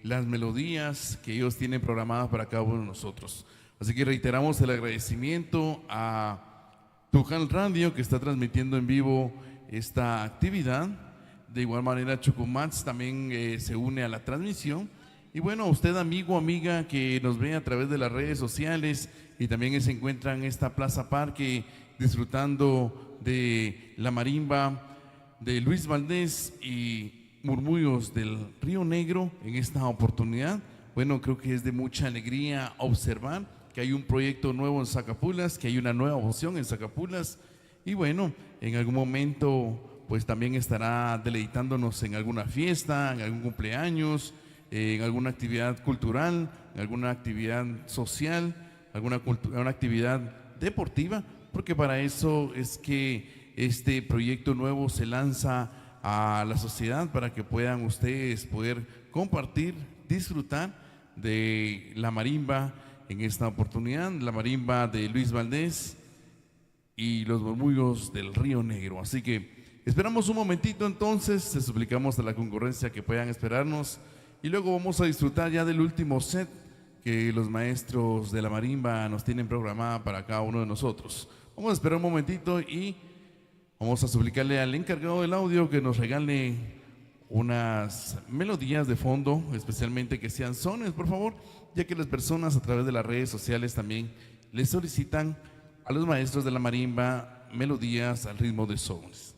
las melodías que ellos tienen programadas para cada uno de nosotros. Así que reiteramos el agradecimiento a Tujal Radio, que está transmitiendo en vivo esta actividad. De igual manera Chucumats también se une a la transmisión. Y bueno, usted amigo, amiga que nos ve a través de las redes sociales y también se encuentra en esta Plaza Parque disfrutando de la marimba de Luis Valdés y Murmullos del Río Negro en esta oportunidad. Bueno, creo que es de mucha alegría observar que hay un proyecto nuevo en Sacapulas, que hay una nueva opción en Sacapulas, y bueno, en algún momento pues también estará deleitándonos en alguna fiesta, en algún cumpleaños, en alguna actividad cultural, en alguna actividad social, alguna actividad deportiva, porque para eso es que este proyecto nuevo se lanza a la sociedad para que puedan ustedes poder compartir, disfrutar de la marimba en esta oportunidad, la marimba de Luis Valdés y los murmullos del Río Negro. Así que esperamos un momentito entonces, les suplicamos a la concurrencia que puedan esperarnos y luego vamos a disfrutar ya del último set que los maestros de la marimba nos tienen programada para cada uno de nosotros. Vamos a esperar un momentito y vamos a suplicarle al encargado del audio que nos regale unas melodías de fondo, especialmente que sean sones, por favor, ya que las personas a través de las redes sociales también les solicitan a los maestros de la marimba melodías al ritmo de sones.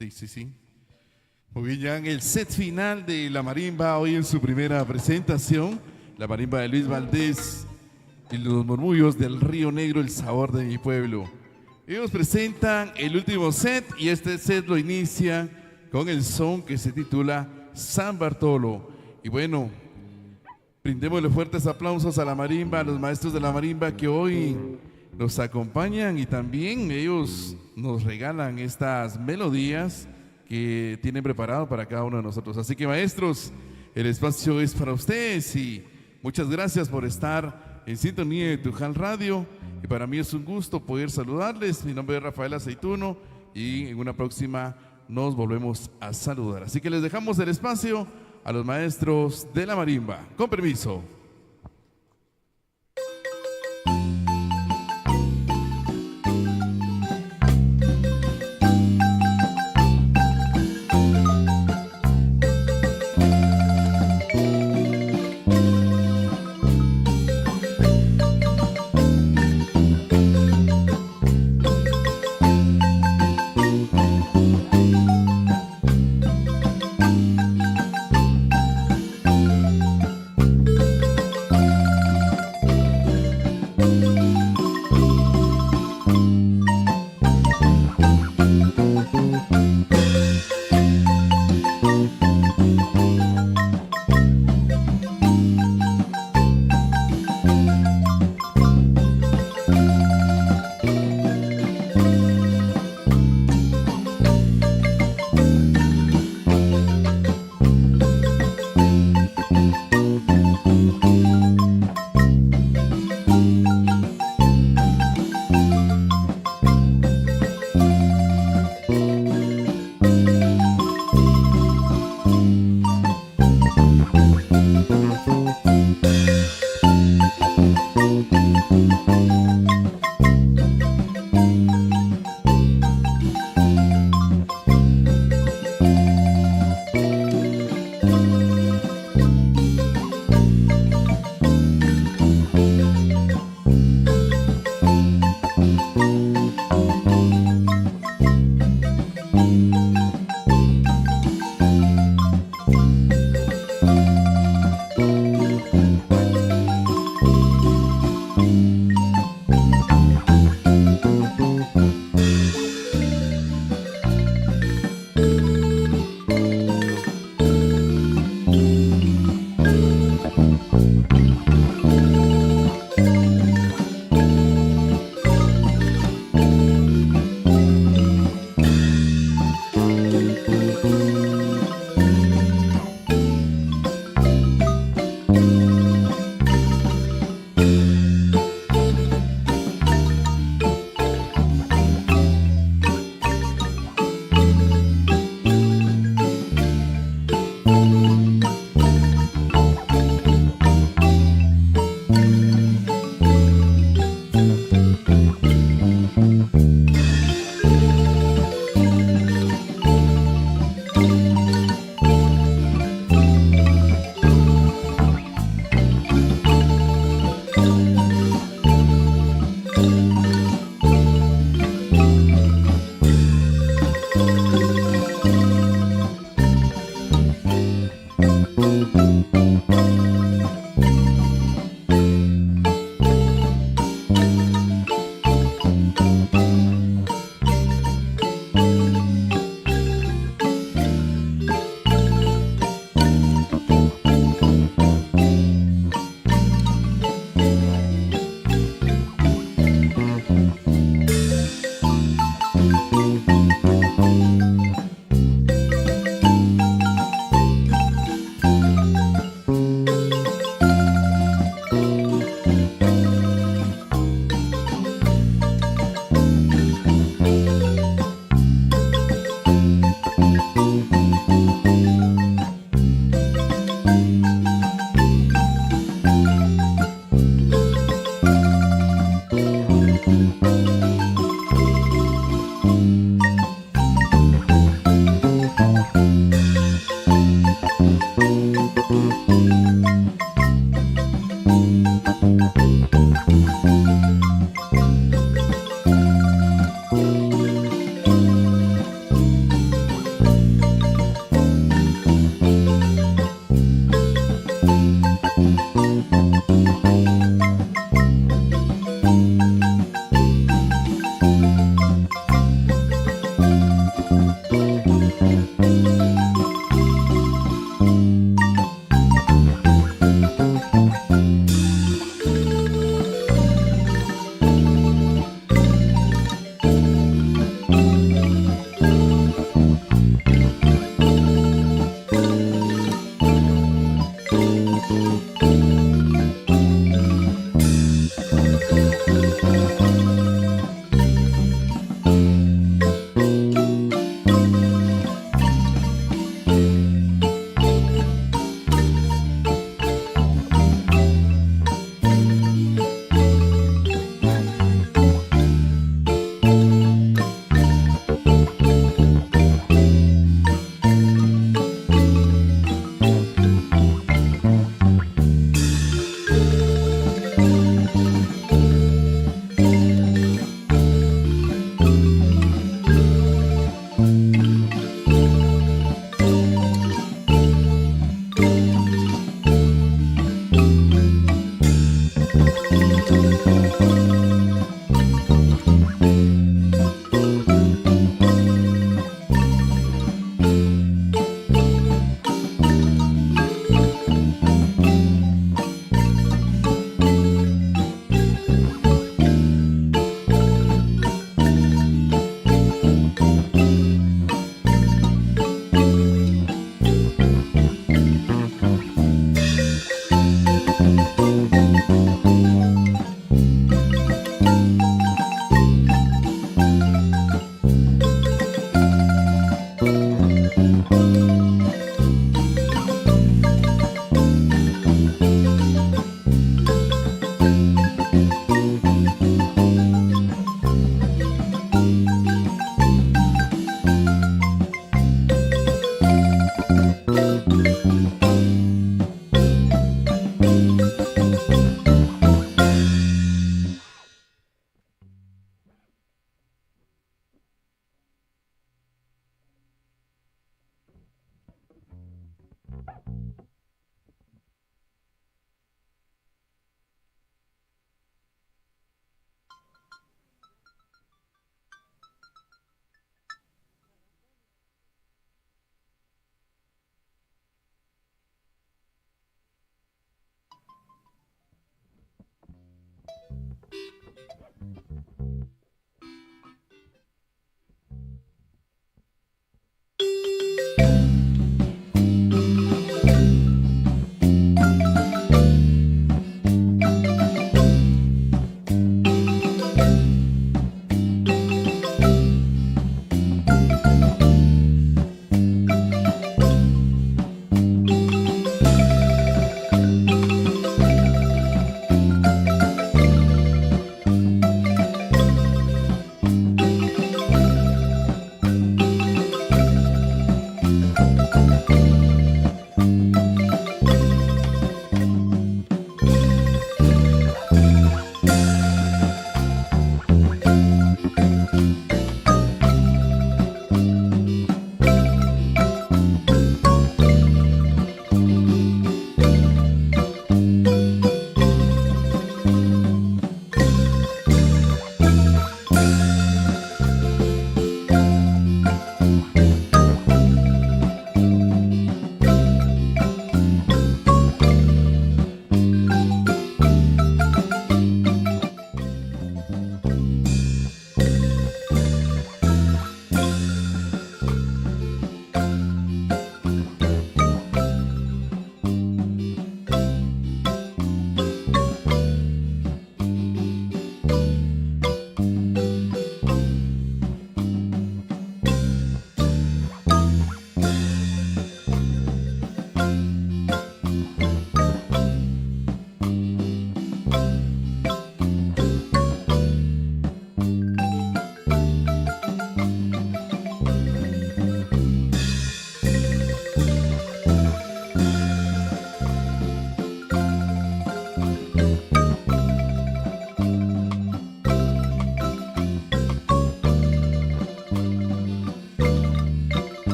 Sí, sí, sí. Muy bien, ya en el set final de la marimba, hoy en su primera presentación, la marimba de Luis Valdés y los murmullos del Río Negro, el sabor de mi pueblo. Ellos presentan el último set y este set lo inicia con el son que se titula San Bartolo. Y bueno, brindémosle fuertes aplausos a la marimba, a los maestros de la marimba que hoy nos acompañan y también ellos nos regalan estas melodías que tienen preparado para cada uno de nosotros. Así que maestros, el espacio es para ustedes y muchas gracias por estar en sintonía de Tujal Radio. Y para mí es un gusto poder saludarles. Mi nombre es Rafael Aceituno y en una próxima nos volvemos a saludar. Así que les dejamos el espacio a los maestros de la marimba. Con permiso.